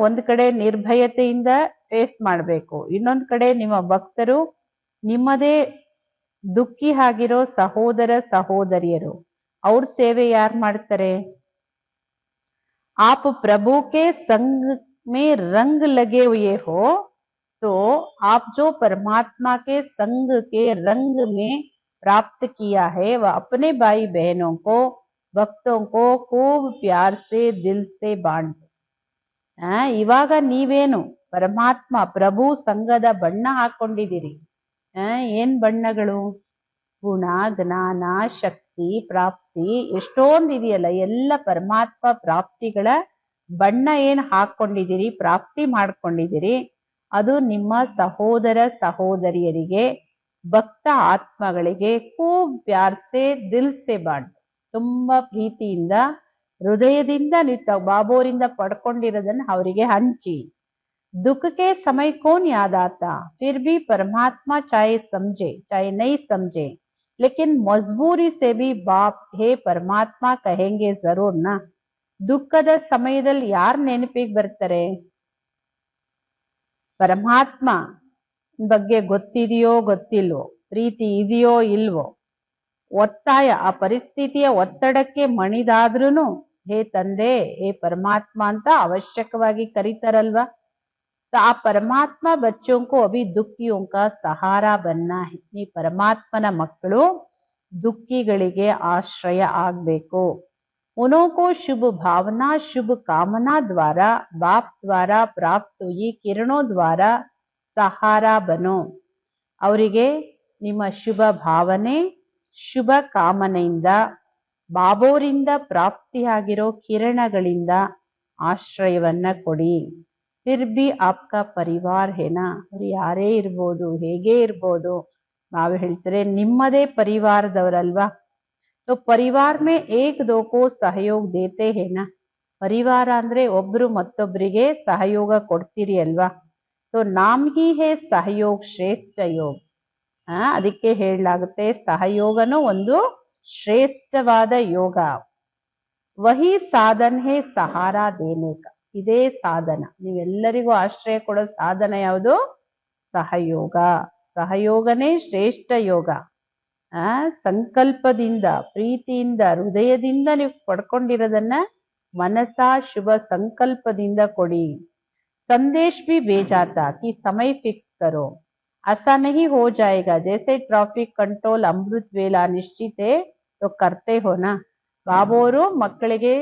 ಒಂದ್ ಕಡೆ ನಿರ್ಭಯತೆಯಿಂದ ಫೇಸ್ ಮಾಡ್ಬೇಕು, ಇನ್ನೊಂದ್ ಕಡೆ ನಿಮ್ಮ ಭಕ್ತರು, ನಿಮ್ಮದೇ ದುಃಖಿ ಆಗಿರೋ ಸಹೋದರ ಸಹೋದರಿಯರು, ಅವ್ರ ಸೇವೆ ಯಾರು ಮಾಡ್ತಾರೆ. आप प्रभु के संग में रंग लगे हुए हो तो आप जो परमात्मा के संग के रंग में प्राप्त किया है वह अपने भाई बहनों को, भक्तों को खूब प्यार से दिल से बांट. ಇವಾಗ ನೀವೇನು ಪರಮಾತ್ಮ ಪ್ರಭು ಸಂಘದ ಬಣ್ಣ ಹಾಕೊಂಡಿದ್ದೀರಿ. ಏನ್ ಬಣ್ಣಗಳು? ಗುಣ, ಜ್ಞಾನ, ಶಕ್ತಿ, ಪ್ರಾಪ್ತಿ ಎಷ್ಟೊಂದು ಇದೆಯಲ್ಲ, ಎಲ್ಲ ಪರಮಾತ್ಮ ಪ್ರಾಪ್ತಿಗಳ ಬಣ್ಣ ಏನ್ ಹಾಕೊಂಡಿದ್ದೀರಿ, ಪ್ರಾಪ್ತಿ ಮಾಡ್ಕೊಂಡಿದ್ದೀರಿ, ಅದು ನಿಮ್ಮ ಸಹೋದರ ಸಹೋದರಿಯರಿಗೆ, ಭಕ್ತ ಆತ್ಮಗಳಿಗೆ ಖೂಬ್ ಪ್ಯಾರ್ಸೆ ದಿಲ್ಸೆ ಬಾಂಡ್, ತುಂಬಾ ಪ್ರೀತಿಯಿಂದ ಹೃದಯದಿಂದ ನೀವು ಬಾಬೋರಿಂದ ಪಡ್ಕೊಂಡಿರೋದನ್ನ ಅವರಿಗೆ ಹಂಚಿ. दुख के समय कौन याद आता, फिर भी परमात्मा चाहे समझे चाहे नहीं समझे लेकिन मजबूरी से भी बाप हे परमात्मा कहेंगे जरूर ना. ದುಃಖದ ಸಮಯದಲ್ಲಿ ಯಾರು ನೆನಪಿಗೆ ಬರ್ತಾರೆ? ಪರಮಾತ್ಮ ಬಗ್ಗೆ ಗೊತ್ತಿದೆಯೋ ಗೊತ್ತಿಲ್ವೋ, ಪ್ರೀತಿ ಇದೆಯೋ ಇಲ್ವೋ, ಒತ್ತಾಯ, ಆ ಪರಿಸ್ಥಿತಿಯ ಒತ್ತಡಕ್ಕೆ ಮಣಿದಾದ್ರೂ ಹೇ ತಂದೆ, ಹೇ ಪರಮಾತ್ಮ ಅಂತ ಅವಶ್ಯಕವಾಗಿ ಕರೀತಾರಲ್ವಾ. ಆ ಪರಮಾತ್ಮ ಬಚ್ಚೋं को अभी दुखियों का सहारा बनना है. ಈ ಪರಮಾತ್ಮನ ಮಕ್ಕಳು ದುಃಖಿಗಳಿಗೆ ಆಶ್ರಯ ಆಗ್ಬೇಕು. उन्हों को शुभ भावना शुभ कामना द्वारा बाप द्वारा प्राप्त हुई किरणों द्वारा सहारा बनो. ಅವರಿಗೆ ನಿಮ್ಮ ಶುಭ ಭಾವನೆ ಶುಭ ಕಾಮನೆಯಿಂದ ಬಾಬೋರಿಂದ ಪ್ರಾಪ್ತಿಯಾಗಿರೋ ಕಿರಣಗಳಿಂದ ಆಶ್ರಯವನ್ನ ಕೊಡಿ. फिर भी आपका परिवार है ना, ಅವ್ರು ಯಾರೇ ಇರ್ಬೋದು, ಹೇಗೆ ಇರ್ಬೋದು, ನಾವು ಹೇಳ್ತಾರೆ ನಿಮ್ಮದೇ ಪರಿವಾರದವರಲ್ವಾ. तो परिवार में एक दो को सहयोग देते हैं ना. ಪರಿವಾರ ಅಂದ್ರೆ ಒಬ್ರು ಮತ್ತೊಬ್ಬರಿಗೆ ಸಹಯೋಗ ಕೊಡ್ತೀರಿ ಅಲ್ವಾ. तो नाम ही है सहयोग श्रेष्ठ योग. ಅದಕ್ಕೆ ಹೇಳಲಾಗುತ್ತೆ ಸಹಯೋಗನೂ ಒಂದು ಶ್ರೇಷ್ಠವಾದ ಯೋಗ. वही साधन है सहारा देने का. ಇದೇ ಸಾಧನ, ನೀವೆಲ್ಲರಿಗೂ ಆಶ್ರಯ ಕೊಡೋ ಸಾಧನ ಯಾವುದು? ಸಹಯೋಗ. ಸಹಯೋಗನೇ ಶ್ರೇಷ್ಠ ಯೋಗ. ಸಂಕಲ್ಪದಿಂದ ಪ್ರೀತಿಯಿಂದ ಹೃದಯದಿಂದ ನೀವು ಪಡ್ಕೊಂಡಿರೋದನ್ನ ಮನಸ ಶುಭ ಸಂಕಲ್ಪದಿಂದ ಕೊಡಿ. ಸಂದೇಶ भी भेजाता कि समय फिक्स करो, ऐसा नहीं हो जाएगा जैसे ट्रैफिक कंट्रोल अमृत वेला निश्चित है तो करते हो ना. ಬಾಬೋರು ಮಕ್ಕಳಿಗೆ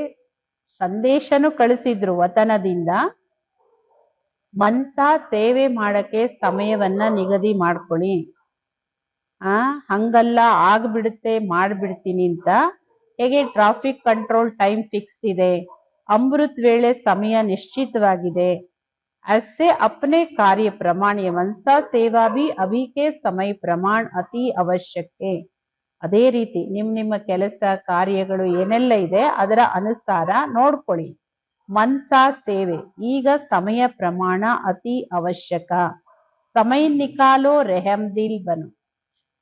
ಸಂದೇಶನು ಕಳಿಸಿದ್ರು ವತನದಿಂದ, ಮನ್ಸ ಸೇವೆ ಮಾಡಕ್ಕೆ ಸಮಯವನ್ನ ನಿಗದಿ ಮಾಡ್ಕೊಳ್ಳಿ. ಹಂಗಲ್ಲ ಆಗ್ಬಿಡುತ್ತೆ ಮಾಡ್ಬಿಡ್ತೀನಿ ಅಂತ. ಹೇಗೆ ಟ್ರಾಫಿಕ್ ಕಂಟ್ರೋಲ್ ಟೈಮ್ ಫಿಕ್ಸ್ ಇದೆ, ಅಮೃತ್ ವೇಳೆ ಸಮಯ ನಿಶ್ಚಿತವಾಗಿದೆ. ऐसे अपने कार्य प्रमाण मनसा सेवा भी अभी के समय प्रमाण ಅತಿ ಅವಶ್ಯಕ್ಕೆ. ಅದೇ ರೀತಿ ನಿಮ್ಮ ಕೆಲಸ ಕಾರ್ಯಗಳು ಏನೆಲ್ಲ ಇದೆ ಅದರ ಅನುಸಾರ ನೋಡ್ಕೊಳ್ಳಿ. ಮನ್ಸಾ ಸೇವೆ ಈಗ ಸಮಯ ಪ್ರಮಾಣ ಅತಿ ಅವಶ್ಯಕ. ಸಮಯ ನಿಕಾಲೋ ರೆಹಮ್ ದಿಲ್ ಬನು.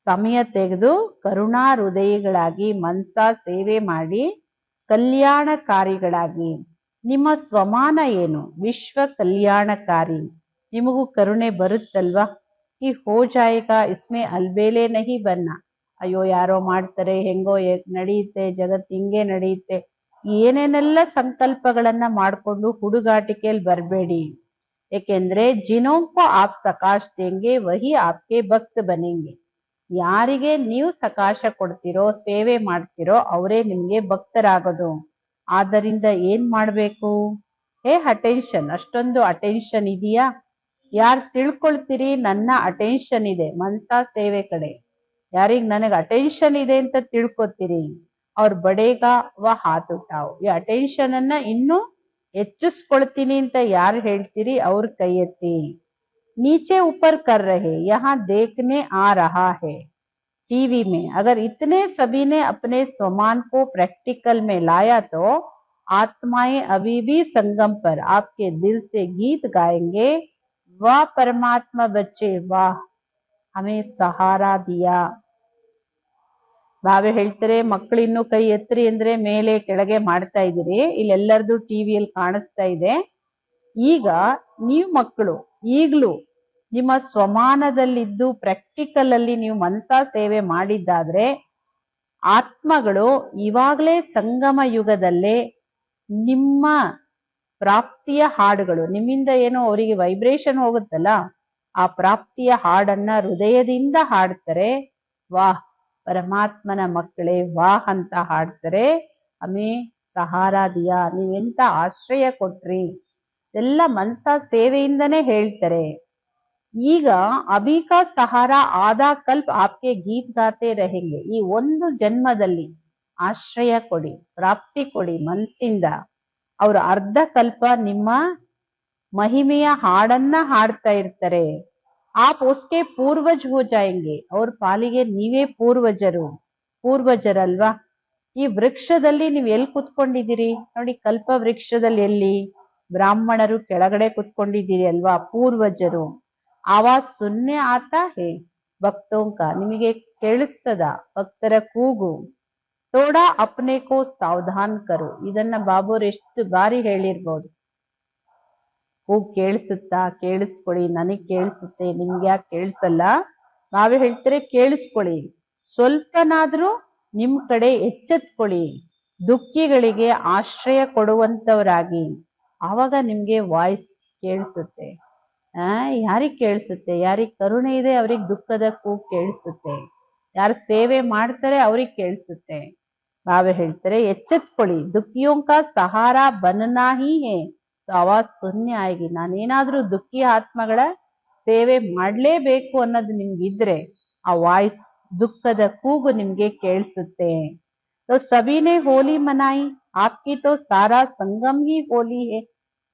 ಸಮಯ ತೆಗೆದು ಕರುಣಾ ಹೃದಯಗಳಾಗಿ ಮನ್ಸಾ ಸೇವೆ ಮಾಡಿ ಕಲ್ಯಾಣಕಾರಿಗಳಾಗಿ. ನಿಮ್ಮ ಸ್ವಮಾನ ಏನು? ವಿಶ್ವ ಕಲ್ಯಾಣಕಾರಿ. ನಿಮಗೂ ಕರುಣೆ ಬರುತ್ತಲ್ವಾ? ಈ ಹೋ ಜಾಯೇಗಾ ಇಸ್ಮೆ ಅಲ್ಬೇಲೆ ನಹಿ ಬನ್ನ. ಅಯ್ಯೋ ಯಾರೋ ಮಾಡ್ತಾರೆ, ಹೆಂಗೋ ನಡೆಯುತ್ತೆ, ಜಗತ್ತು ಹಿಂಗೆ ನಡೆಯುತ್ತೆ, ಏನೇನೆಲ್ಲ ಸಂಕಲ್ಪಗಳನ್ನ ಮಾಡ್ಕೊಂಡು ಹುಡುಗಾಟಿಕೆಯಲ್ಲಿ ಬರಬೇಡಿ. ಏಕೆಂದ್ರೆ ಜಿನೋಂಕೋ ಆಪ್ ಸಕಾಶ್ ದೇಂಗೆ ವಹಿ ಆಪ್ಕೆ ಭಕ್ತ ಬನೆಂಗೆ. ಯಾರಿಗೆ ನೀವು ಸಕಾಶ ಕೊಡ್ತಿರೋ, ಸೇವೆ ಮಾಡ್ತಿರೋ ಅವರೇ ನಿಮ್ಗೆ ಭಕ್ತರಾಗೋದು. ಆದ್ದರಿಂದ ಏನ್ ಮಾಡ್ಬೇಕು? ಅಟೆನ್ಷನ್, ಅಷ್ಟೊಂದು ಅಟೆನ್ಷನ್ ಇದೆಯಾ? ಯಾರು ತಿಳ್ಕೊಳ್ತೀರಿ ನನ್ನ ಅಟೆನ್ಷನ್ ಇದೆ ಮನ್ಸಾ ಸೇವೆ ಕಡೆ, ಯಾರಿಗ್ ನನಗೆ ಅಟೆನ್ಷನ್ ಇದೆ ಅಂತ ತಿಳ್ಕೊತೀರಿ ಅವ್ರ ಬಡೇಗ ಹಾತ್ ಉಠಾವ್. ಈ ಅಟೆನ್ಷನ್ ಅನ್ನ ಇನ್ನೂ ಹೆಚ್ಚಿಸ್ಕೊಳ್ತೀನಿ ಅಂತ ಯಾರು ಹೇಳ್ತೀರಿ ಅವ್ರ ಕೈ ಎತ್ತಿ. नीचे ऊपर कर रहे यहाँ देखने आ रहा है टीवी में. अगर इतने सभी ने अपने स्वमान को प्रैक्टिकल में लाया तो आत्माएं अभी भी संगम पर आपके दिल से गीत गाएंगे. वाह परमात्मा बच्चे वाह, हमें सहारा दिया. ಬಾವೆ ಹೇಳ್ತಾರೆ ಮಕ್ಕಳು ಇನ್ನು ಕೈ ಎತ್ತರಿ ಅಂದ್ರೆ ಮೇಲೆ ಕೆಳಗೆ ಮಾಡ್ತಾ ಇದ್ದೀರಿ. ಇಲ್ಲೆಲ್ಲರದು ಟಿವಿಯಲ್ಲಿ ಕಾಣಿಸ್ತಾ ಇದೆ. ಈಗ ನೀವು ಮಕ್ಕಳು ಈಗ್ಲೂ ನಿಮ್ಮ ಸ್ವಮಾನದಲ್ಲಿದ್ದು ಪ್ರಾಕ್ಟಿಕಲ್ ಅಲ್ಲಿ ನೀವು ಮನಸಾ ಸೇವೆ ಮಾಡಿದ್ದಾದ್ರೆ ಆತ್ಮಗಳು ಇವಾಗಲೇ ಸಂಗಮ ಯುಗದಲ್ಲೇ ನಿಮ್ಮ ಪ್ರಾಪ್ತಿಯ ಹಾಡುಗಳು, ನಿಮ್ಮಿಂದ ಏನೋ ಅವರಿಗೆ ವೈಬ್ರೇಷನ್ ಹೋಗುತ್ತಲ್ಲ, ಆ ಪ್ರಾಪ್ತಿಯ ಹಾಡನ್ನ ಹೃದಯದಿಂದ ಹಾಡ್ತಾರೆ. ವಾಹ್ ಪರಮಾತ್ಮನ ಮಕ್ಕಳೇ ವಾಹ್ ಅಂತ ಹಾಡ್ತಾರೆ. ಅಮೇ ಸಹಾರಾ ದಿಯಾ, ನೀವೆಂತ ಆಶ್ರಯ ಕೊಟ್ರಿ, ಎಲ್ಲ ಮನಸಾ ಸೇವೆಯಿಂದನೇ ಹೇಳ್ತಾರೆ. ಈಗ ಅಭಿ ಕಾ ಸಹಾರಾ ಆದಾ ಕಲ್ಪ ಆಪ್ಗೆ ಗೀತ್ ಗಾತೆ रहेंगे. ಈ ಒಂದು ಜನ್ಮದಲ್ಲಿ ಆಶ್ರಯ ಕೊಡಿ, ಪ್ರಾಪ್ತಿ ಕೊಡಿ ಮನಸ್ಸಿಂದ. ಅವ್ರ ಅರ್ಧ ಕಲ್ಪ ನಿಮ್ಮ ಮಹಿಮೆಯ ಹಾಡನ್ನ ಹಾಡ್ತಾ ಇರ್ತಾರೆ. ಆಪ್ ಉಸ್ಕೆ ಪೂರ್ವಜ್ ಹೋ ಜಾಯೆಂಗೆ. ಅವ್ರ ಪಾಲಿಗೆ ನೀವೇ ಪೂರ್ವಜರಲ್ವಾ. ಈ ವೃಕ್ಷದಲ್ಲಿ ನೀವು ಎಲ್ಲಿ ಕುತ್ಕೊಂಡಿದ್ದೀರಿ ನೋಡಿ, ಕಲ್ಪ ವೃಕ್ಷದಲ್ಲಿ ಎಲ್ಲಿ ಬ್ರಾಹ್ಮಣರು ಕೆಳಗಡೆ ಕುತ್ಕೊಂಡಿದ್ದೀರಿ ಅಲ್ವಾ, ಪೂರ್ವಜರು. ಆವಾಜ್ ಸುನ್ನೆ ಆತಾ ಹೇ ಭಕ್ತೋಂಕ, ನಿಮಗೆ ಕೇಳಿಸ್ತದ ಭಕ್ತರ ಕೂಗು. ತೋಡಾ ಅಪ್ನೆ ಕೋ ಸಾವಧಾನ್ ಕರು. ಇದನ್ನ ಬಾಬುರು ಎಷ್ಟು ಬಾರಿ ಹೇಳಿರ್ಬೋದು. ಕೂಗ್ ಕೇಳಿಸುತ್ತಾ? ಕೇಳಿಸ್ಕೊಳ್ಳಿ, ನನಗ್ ಕೇಳಿಸುತ್ತೆ, ನಿಮ್ಗೆ ಯಾಕೆ ಕೇಳಿಸಲ್ಲ? ನಾವೇ ಹೇಳ್ತಾರೆ ಕೇಳಿಸ್ಕೊಳ್ಳಿ, ಸ್ವಲ್ಪನಾದ್ರೂ ನಿಮ್ ಕಡೆ ಎಚ್ಚೆತ್ಕೊಳ್ಳಿ, ದುಃಖಿಗಳಿಗೆ ಆಶ್ರಯ ಕೊಡುವಂತವರಾಗಿ. ಆವಾಗ ನಿಮ್ಗೆ ವಾಯ್ಸ್ ಕೇಳಿಸುತ್ತೆ. ಯಾರಿಗ್ ಕೇಳಿಸುತ್ತೆ? ಯಾರಿಗ್ ಕರುಣೆ ಇದೆ ಅವ್ರಿಗೆ ದುಃಖದ ಕೂಗ್ ಕೇಳಿಸುತ್ತೆ, ಯಾರು ಸೇವೆ ಮಾಡ್ತಾರೆ ಅವ್ರಿಗೆ ಕೇಳಿಸುತ್ತೆ. ಬಾಬಾ ಹೇಳ್ತಾರೆ ಎಚ್ಚೆತ್ಕೊಳ್ಳಿ, ದುಃಖಿಯೋಂ ಕಾ ಸಹಾರಾ ಬನನಾ ಹಿ ಹೇ ಆವಾಜ್ ಸುನ್ನೆ ಆಗಿ. ನಾನೇನಾದ್ರೂ ದುಃಖಿ ಆತ್ಮಗಳ ಸೇವೆ ಮಾಡ್ಲೇಬೇಕು ಅನ್ನೋದು ನಿಮ್ಗಿದ್ರೆ ಆ ವಾಯ್ಸ್, ದುಃಖದ ಕೂಗು ನಿಮ್ಗೆ ಕೇಳಿಸುತ್ತೆ. तो सभी ने होली मनाई, आपकी तो सारा संगम ही होली है.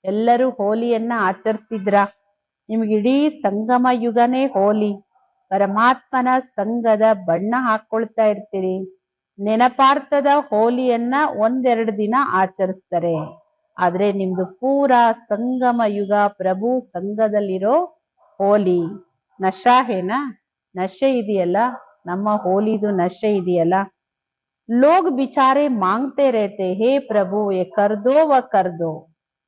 ಎಲ್ಲರೂ ಹೋಲಿಯನ್ನ ಆಚರಿಸಿದ್ರ? ನಿಮ್ಗಿಡೀ ಸಂಗಮ ಯುಗನೇ ಹೋಲಿ. ಪರಮಾತ್ಮನ ಸಂಘದ ಬಣ್ಣ ಹಾಕೊಳ್ತಾ ಇರ್ತೀರಿ. ನೆನಪಾರ್ಥದ ಹೋಲಿಯನ್ನ ಒಂದೆರಡು ದಿನ ಆಚರಿಸ್ತಾರೆ. ಆದ್ರೆ ನಿಮ್ದು ಪೂರಾ ಸಂಗಮ ಯುಗ ಪ್ರಭು ಸಂಘದಲ್ಲಿರೋ ಹೋಲಿ. ನಶಾ ಹೇನಾ? ನಶೆ ಇದೆಯಲ್ಲ, ನಮ್ಮ ಹೋಲಿದು ನಶೆ ಇದೆಯಲ್ಲ. लोग बिचारे मांगते रहते हे प्रभु ये कर दो व कर दो,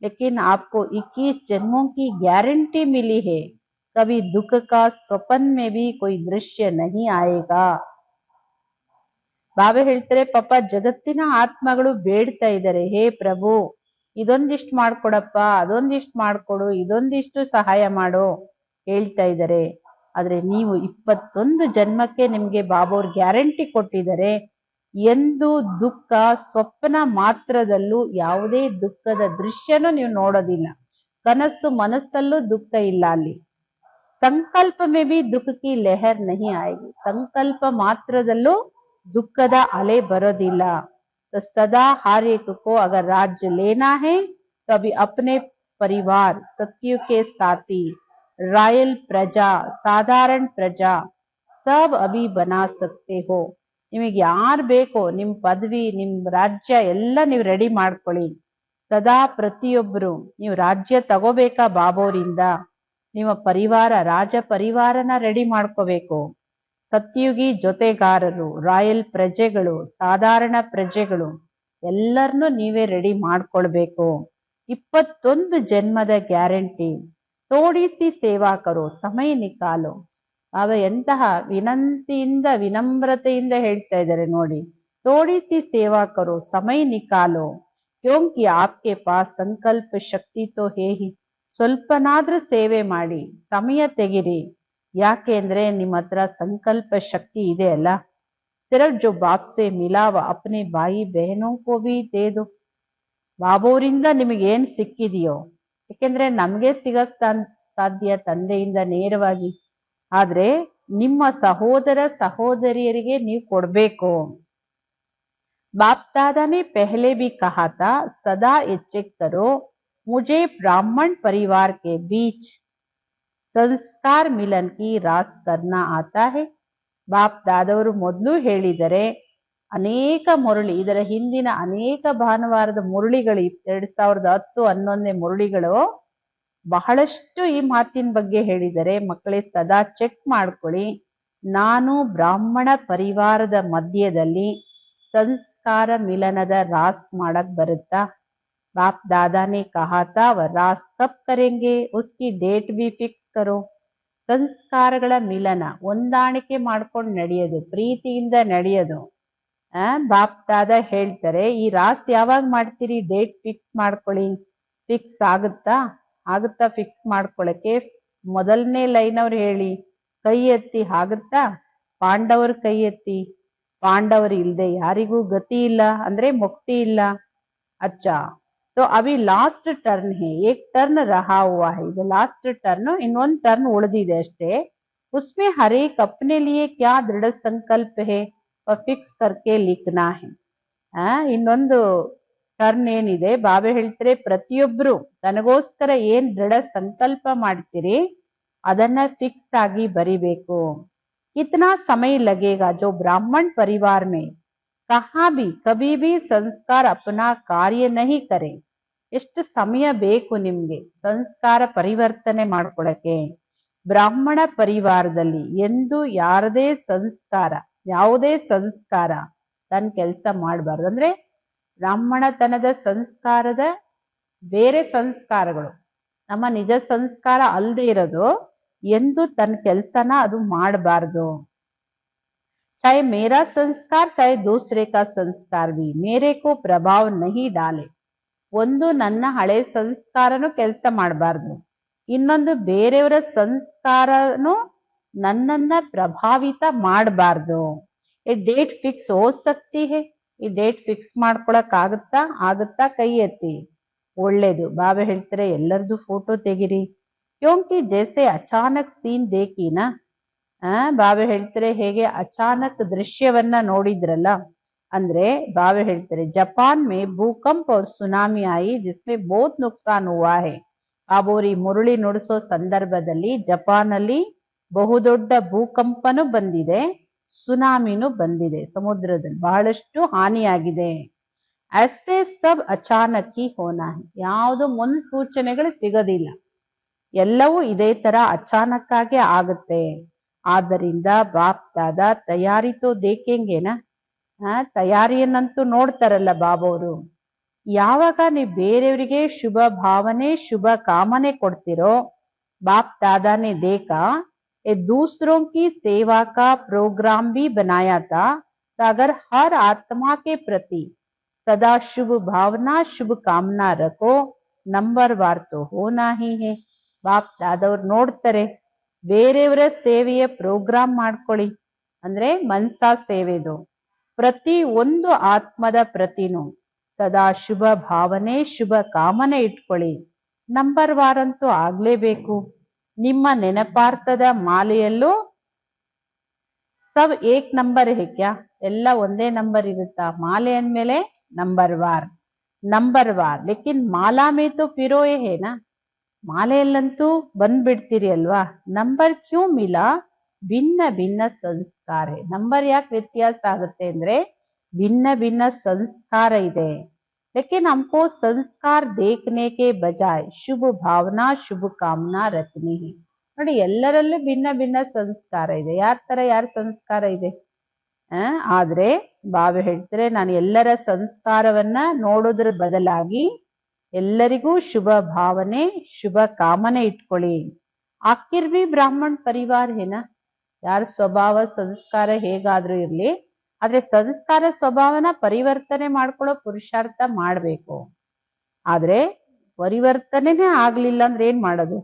लेकिन आपको 21 जन्मों की गारंटी मिली है, कभी दुख का स्वप्न में भी कोई दृश्य नहीं आएगा. ಬಾಬಾ ಹೇಳ್ತಾರೆ ಪಾಪ ಜಗತ್ತಿನ ಆತ್ಮಗಳು ಬೇಡ್ತಾ ಇದ್ದಾರೆ, ಹೇ ಪ್ರಭು ಇದೊಂದಿಷ್ಟು ಮಾಡ್ಕೊಡಪ್ಪ, ಅದೊಂದಿಷ್ಟು ಮಾಡ್ಕೊಡು, ಇದೊಂದಿಷ್ಟು ಸಹಾಯ ಮಾಡು ಹೇಳ್ತಾ ಇದ್ದಾರೆ. ಆದ್ರೆ ನೀವು 21 ಜನ್ಮಕ್ಕೆ ನಿಮ್ಗೆ ಬಾಬೋರ್ ಗ್ಯಾರಂಟಿ ಕೊಟ್ಟಿದ್ದಾರೆ, ಎಂದು ದುಃಖ ಸ್ವಪ್ನ ಮಾತ್ರದಲ್ಲೂ ಯಾವುದೇ ದುಃಖದ ದೃಶ್ಯನೂ ನೀವು ನೋಡೋದಿಲ್ಲ. ಕನಸು ಮನಸ್ಸಲ್ಲೂ ದುಃಖ ಇಲ್ಲ ಅಲ್ಲಿ. ಸಂಕಲ್ಪ में भी दुख की लहर नहीं आएगी. ಸಂಕಲ್ಪ ಮಾತ್ರದಲ್ಲೂ ದುಃಖದ ಅಲೆ ಬರೋದಿಲ್ಲ. तो सदा हर एक को अगर राज्य लेना है तो अभी अपने परिवार, सत्य के साथी, रॉयल प्रजा, साधारण प्रजा सब अभी बना सकते हो. ನಿಮಗೆ ಯಾರು ಬೇಕೋ ನಿಮ್ ಪದವಿ, ನಿಮ್ ರಾಜ್ಯ ಎಲ್ಲ ನೀವು ರೆಡಿ ಮಾಡ್ಕೊಳ್ಳಿ. ಸದಾ ಪ್ರತಿಯೊಬ್ರು ನೀವು ರಾಜ್ಯ ತಗೋಬೇಕಾ ಬಾಬೋರಿಂದ, ನಿಮ್ಮ ಪರಿವಾರ, ರಾಜ ಪರಿವಾರನ ರೆಡಿ ಮಾಡ್ಕೋಬೇಕು. ಸತ್ಯುಗಿ ಜೊತೆಗಾರರು, ರಾಯಲ್ ಪ್ರಜೆಗಳು, ಸಾಧಾರಣ ಪ್ರಜೆಗಳು ಎಲ್ಲರನ್ನೂ ನೀವೇ ರೆಡಿ ಮಾಡ್ಕೊಳ್ಬೇಕು. 21 ಜನ್ಮದ ಗ್ಯಾರಂಟಿ. ತೋಡಿಸಿ ಸೇವಾ ಕರೋ, ಸಮಯ ನಿಕಾಲೋ. ಅವ ಎಂತಹ ವಿನಂತಿಯಿಂದ, ವಿನಮ್ರತೆಯಿಂದ ಹೇಳ್ತಾ ಇದ್ದಾರೆ ನೋಡಿ. ತೋಡಿಸಿ ಸೇವಾ ಕರೋ, ಸಮಯ ನಿಕಾಲೋ, ಕ್ಯೋಂಕಿ ಆಪ್ಕೆ ಪಾಸ್ ಸಂಕಲ್ಪ ಶಕ್ತಿ ತೋ ಹೇ ಹಿ. ಸ್ವಲ್ಪನಾದ್ರೂ ಸೇವೆ ಮಾಡಿ, ಸಮಯ ತೆಗಿರಿ. ಯಾಕೆ ಅಂದ್ರೆ ನಿಮ್ಮ ಹತ್ರ ಸಂಕಲ್ಪ ಶಕ್ತಿ ಇದೆ ಅಲ್ಲ. ಸಿರ್ಫ್ ಜೋ ಬಾಪ್ ಸೆ ಮಿಲಾವ ಅಪ್ನೆ ಬಾಯಿ ಬೆಹನೋ ಕೋ ಭಿ ದೇ ದೋ. ಬಾಬೋರಿಂದ ನಿಮಗೆ ಏನ್ ಸಿಕ್ಕಿದೆಯೋ, ಯಾಕೆಂದ್ರೆ ನಮ್ಗೆ ಸಿಗಕ್ ಸಾಧ್ಯ ತಂದೆಯಿಂದ ನೇರವಾಗಿ, ಆದ್ರೆ ನಿಮ್ಮ ಸಹೋದರ ಸಹೋದರಿಯರಿಗೆ ನೀವು ಕೊಡ್ಬೇಕು. बाप दादा ने पहले भी कहा था, सदा ये चेक करो, मुझे ब्राह्मण परिवार के बीच ಸಂಸ್ಕಾರ ಮಿಲನ್ ಕಿ ರಾಸ್ ಕರ್ನಾ ಆತಾ ಹೈ. ಬಾಪ್ ದಾದವರು ಮೊದಲು ಹೇಳಿದರೆ, ಅನೇಕ ಮುರಳಿ, ಇದರ ಹಿಂದಿನ ಅನೇಕ ಭಾನುವಾರದ ಮುರಳಿಗಳು, 2010, 11ನೇ ಮುರಳಿಗಳು ಬಹಳಷ್ಟು ಈ ಮಾತಿನ ಬಗ್ಗೆ ಹೇಳಿದರೆ. ಮಕ್ಕಳೇ ಸದಾ ಚೆಕ್ ಮಾಡ್ಕೊಳ್ಳಿ. ನಾನು ಬ್ರಾಹ್ಮಣ ಪರಿವಾರದ ಮಧ್ಯದಲ್ಲಿ ಸಂಸ್ಕಾರ ಮಿಲನದ ರಾಸ್ ಮಾಡಕ್ ಬರುತ್ತಾ? बाप दादा ने कहा था, वह रास कब करेंगे, उसकी डेट भी फिक्स करो. ಸಂಸ್ಕಾರಗಳ ಮಿಲನ, ಹೊಂದಾಣಿಕೆ ಮಾಡ್ಕೊಂಡು ನಡೆಯೋದು, ಪ್ರೀತಿಯಿಂದ ನಡೆಯೋದು. ಬಾಪ್ ದಾದಾ ಹೇಳ್ತಾರೆ, ಈ ರಾಸ್ ಯಾವಾಗ ಮಾಡ್ತೀರಿ, ಡೇಟ್ ಫಿಕ್ಸ್ ಮಾಡ್ಕೊಳ್ಳಿ. ಫಿಕ್ಸ್ ಆಗುತ್ತಾ ಫಿಕ್ಸ್ ಮಾಡ್ಕೊಳಕ್ಕೆ? ಮೊದಲನೇ ಲೈನ್ ಅವ್ರು ಹೇಳಿ, ಕೈ ಎತ್ತಿ. ಆಗುತ್ತಾ? ಪಾಂಡವರು ಕೈ ಎತ್ತಿ. ಪಾಂಡವರು ಇಲ್ದೆ ಯಾರಿಗೂ ಗತಿ ಇಲ್ಲ ಅಂದ್ರೆ ಮುಕ್ತಿ ಇಲ್ಲ. अच्छा, तो अभी लास्ट टर्न है, एक टर्न रहा हुआ है. ಇದು लास्ट टर्न, ಇನ್ನೊಂದು टर्न ಉಳಿದಿದೆ ಅಷ್ಟೇ. उसमें हर एक अपने लिए क्या दृढ़ संकल्प है और फिक्स करके लिखना है. ಇನ್ನೊಂದು ಟರ್ನ್ ಏನಿದೆ, ಬಾಬಾ ಹೇಳ್ತಾರೆ, ಪ್ರತಿಯೊಬ್ರು ತನಗೋಸ್ಕರ ಏನ್ ದೃಢ ಸಂಕಲ್ಪ ಮಾಡ್ತೀರಿ ಅದನ್ನ ಫಿಕ್ಸ್ ಆಗಿ ಬರಿಬೇಕು. कितना समय लगेगा जो ब्राह्मण परिवार में कहाँ भी कभी भी संस्कार अपना कार्य नहीं करे. ಎಷ್ಟು ಸಮಯ ಬೇಕು ನಿಮ್ಗೆ ಸಂಸ್ಕಾರ ಪರಿವರ್ತನೆ ಮಾಡ್ಕೊಳಕ್ಕೆ? ಬ್ರಾಹ್ಮಣ ಪರಿವಾರದಲ್ಲಿ ಎಂದು ಯಾವುದೇ ಸಂಸ್ಕಾರ ತನ್ನ ಕೆಲಸ ಮಾಡಬಾರ್ದು. ಅಂದ್ರೆ ಬ್ರಾಹ್ಮಣತನದ ಸಂಸ್ಕಾರದ ಬೇರೆ ಸಂಸ್ಕಾರಗಳು, ನಮ್ಮ ನಿಜ ಸಂಸ್ಕಾರ ಅಲ್ಲದೆ ಇರೋದು, ಎಂದು ತನ್ನ ಕೆಲಸನ ಅದು ಮಾಡಬಾರ್ದು. चाहे मेरा संस्कार चाहे दूसरे का संस्कार भी मेरे को प्रभाव नहीं डाले. ಒಂದು ನನ್ನ ಹಳೆ ಸಂಸ್ಕಾರನು ಕೆಲಸ ಮಾಡಬಾರ್ದು, ಇನ್ನೊಂದು ಬೇರೆಯವರ ಸಂಸ್ಕಾರನು ನನ್ನನ್ನ ಪ್ರಭಾವಿತ ಮಾಡಬಾರ್ದು. ಈ ಡೇಟ್ ಫಿಕ್ಸ್ ಹೋ ಸಕ್ತಿ ಹೇ. ಈ ಡೇಟ್ ಫಿಕ್ಸ್ ಮಾಡ್ಕೊಳಕ್ ಆಗುತ್ತಾ? ಕೈ ಎತ್ತಿ. ಒಳ್ಳೇದು. ಬಾಬಾ ಹೇಳ್ತಾರೆ, ಎಲ್ಲರದು ಫೋಟೋ ತೆಗಿರಿ. ಕ್ಯೋಂಕಿ ಜೈಸೆ ಅಚಾನಕ್ ಸೀನ್ ದೇಕಿನಾ. ಬಾಬಾ ಹೇಳ್ತಾರೆ, ಹೇಗೆ ಅಚಾನಕ್ ದೃಶ್ಯವನ್ನ ನೋಡಿದ್ರಲ್ಲ, ಅಂದ್ರೆ ಬಾಬಾ ಹೇಳ್ತಾರೆ, ಜಪಾನ್ ಮೇ ಭೂಕಂಪ और ಸುನಾಮಿ ಆಯಿ ಜಿಸ್ಮೆ ಬಹುತ್ ನುಕ್ಸಾನ್ ಹುವಾ ಹೈ. ಬಾಬೋರಿ ಮುರುಳಿ ನುಡಿಸೋ ಸಂದರ್ಭದಲ್ಲಿ ಜಪಾನಲ್ಲಿ ಬಹುದೊಡ್ಡ ಭೂಕಂಪನೂ ಬಂದಿದೆ, ಸುನಾಮಿನೂ ಬಂದಿದೆ, ಸಮುದ್ರದಲ್ಲಿ ಬಹಳಷ್ಟು ಹಾನಿಯಾಗಿದೆ. ಐಸೆ ಸಬ್ ಅಚಾನಕ್ ಹಿ ಹೋನಾ ಹೈ. ಯಾವುದು ಮುನ್ಸೂಚನೆಗಳು ಸಿಗೋದಿಲ್ಲ, ಎಲ್ಲವೂ ಇದೇ ತರ ಅಚಾನಕ್ ಆಗಿ ಆಗುತ್ತೆ. ಆದ್ದರಿಂದ ಬಾಪ್ ದಾದಾ ತಯಾರಿ ತೋ ದೇಖೆಂಗೆನಾ. ತಯಾರಿಯನ್ನಂತೂ ನೋಡ್ತಾರಲ್ಲ ಬಾಬೋರು. ಯಾವಾಗ ನೀವು ಬೇರೆಯವರಿಗೆ ಶುಭ ಭಾವನೆ, ಶುಭ ಕಾಮನೆ ಕೊಡ್ತಿರೋ, ಬಾಪ್ दादा ने देखा ये दूसरों की सेवा का प्रोग्राम भी बनाया था, तो अगर हर आत्मा के प्रति सदा शुभ भावना, शुभ कामना रखो, नंबर वार तो होना ही है. ಬಾಪ್ ದಾದವ್ರು ನೋಡ್ತಾರೆ, ಬೇರೆಯವರ ಸೇವೆಯ ಪ್ರೋಗ್ರಾಮ್ ಮಾಡ್ಕೊಳ್ಳಿ, ಅಂದ್ರೆ ಮನ್ಸಾ ಸೇವೆದು. ಪ್ರತಿ ಒಂದು ಆತ್ಮದ ಪ್ರತಿನೂ ಸದಾ ಶುಭ ಭಾವನೆ, ಶುಭ ಕಾಮನೆ ಇಟ್ಕೊಳ್ಳಿ. ನಂಬರ್ ವಾರಂತೂ ಆಗ್ಲೇಬೇಕು. ನಿಮ್ಮ ನೆನಪಾರ್ಥದ ಮಾಲೆಯಲ್ಲೂ सब एक नंबर है क्या ಎಲ್ಲ ಒಂದೇ ನಂಬರ್ ಇರುತ್ತಾ ಮಾಲೆ ಅಂದ್ಮೇಲೆ ನಂಬರ್ ವಾರ್ ಲೇಕಿನ್ ಮಾಲಾ ಮೇ ತೋ ಪಿರೋಯೆ ಹೇ ನಾ ಮಾಲೆಯಲ್ಲಂತೂ ಬಂದ್ಬಿಡ್ತೀರಿ ಅಲ್ವಾ ನಂಬರ್ ಕ್ಯೂ ಮಿಲಾ ಭಿನ್ನ ಭಿನ್ನ ಸಂಸ್ಕಾರ ನಂಬರ್ ಯಾಕೆ ವ್ಯತ್ಯಾಸ ಆಗುತ್ತೆ ಅಂದ್ರೆ ಭಿನ್ನ ಭಿನ್ನ ಸಂಸ್ಕಾರ ಇದೆ लेकिन हमको संस्कार देखने के बजाय शुभ भावना शुभ कामना रखनी है ನೋಡಿ ಎಲ್ಲರಲ್ಲೂ ಭಿನ್ನ ಭಿನ್ನ ಸಂಸ್ಕಾರ ಇದೆ ಯಾರ ಸಂಸ್ಕಾರ ಇದೆ ಆದ್ರೆ ಬಾಬಾ ಹೇಳ್ತಾರೆ ನಾನು ಎಲ್ಲರ ಸಂಸ್ಕಾರವನ್ನ ನೋಡೋದ್ರ ಬದಲಾಗಿ ಎಲ್ಲರಿಗೂ ಶುಭ ಭಾವನೆ ಶುಭ ಕಾಮನೆ ಇಟ್ಕೊಳ್ಳಿ ಆಖಿರ್ ಬಿ ಬ್ರಾಹ್ಮಣ ಪರಿವಾರ ಹೇನಾ ಯಾರ ಸ್ವಭಾವ ಸಂಸ್ಕಾರ ಹೇಗಾದ್ರೂ ಇರ್ಲಿ ಆದ್ರೆ ಸಂಸ್ಕಾರ ಸ್ವಭಾವನ ಪರಿವರ್ತನೆ ಮಾಡ್ಕೊಳ್ಳೋ ಪುರುಷಾರ್ಥ ಮಾಡ್ಬೇಕು ಆದ್ರೆ ಪರಿವರ್ತನೆನೇ ಆಗ್ಲಿಲ್ಲ ಅಂದ್ರೆ ಏನ್ ಮಾಡೋದು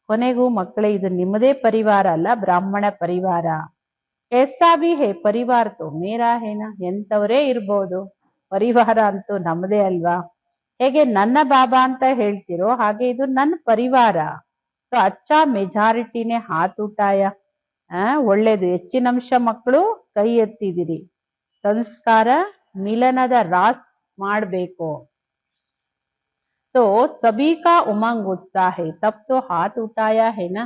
ಕೊನೆಗೂ ಮಕ್ಕಳೇ ಇದು ನಿಮ್ಮದೇ ಪರಿವಾರ ಅಲ್ಲ ಬ್ರಾಹ್ಮಣ ಪರಿವಾರ ऐसा भी है ಪರಿವಾರ ತೋ ಮೇರಾ ಹೇನಾ ಎಂತವರೇ ಇರ್ಬೋದು ಪರಿವಾರ ಅಂತೂ ನಮ್ಮದೇ ಅಲ್ವಾ ಹೇಗೆ ನನ್ನ ಬಾಬಾ ಅಂತ ಹೇಳ್ತಿರೋ ಹಾಗೆ ಇದು ನನ್ನ ಪರಿವಾರ ಸೊ ಅಚ್ಚಾ ಮೆಜಾರಿಟಿನೇ ಹಾತ್ ಉಟಾಯ ಒಳ್ಳೇದು ಹೆಚ್ಚಿನಂಶ ಮಕ್ಕಳು ಕೈ ಎತ್ತಿದಿರಿ ಸಂಸ್ಕಾರ ಮಿಲನದ ರಾಸ್ ಮಾಡ್ಬೇಕು तो सभी का उमंग उत्साह है तब तो हाथ उठाया है ना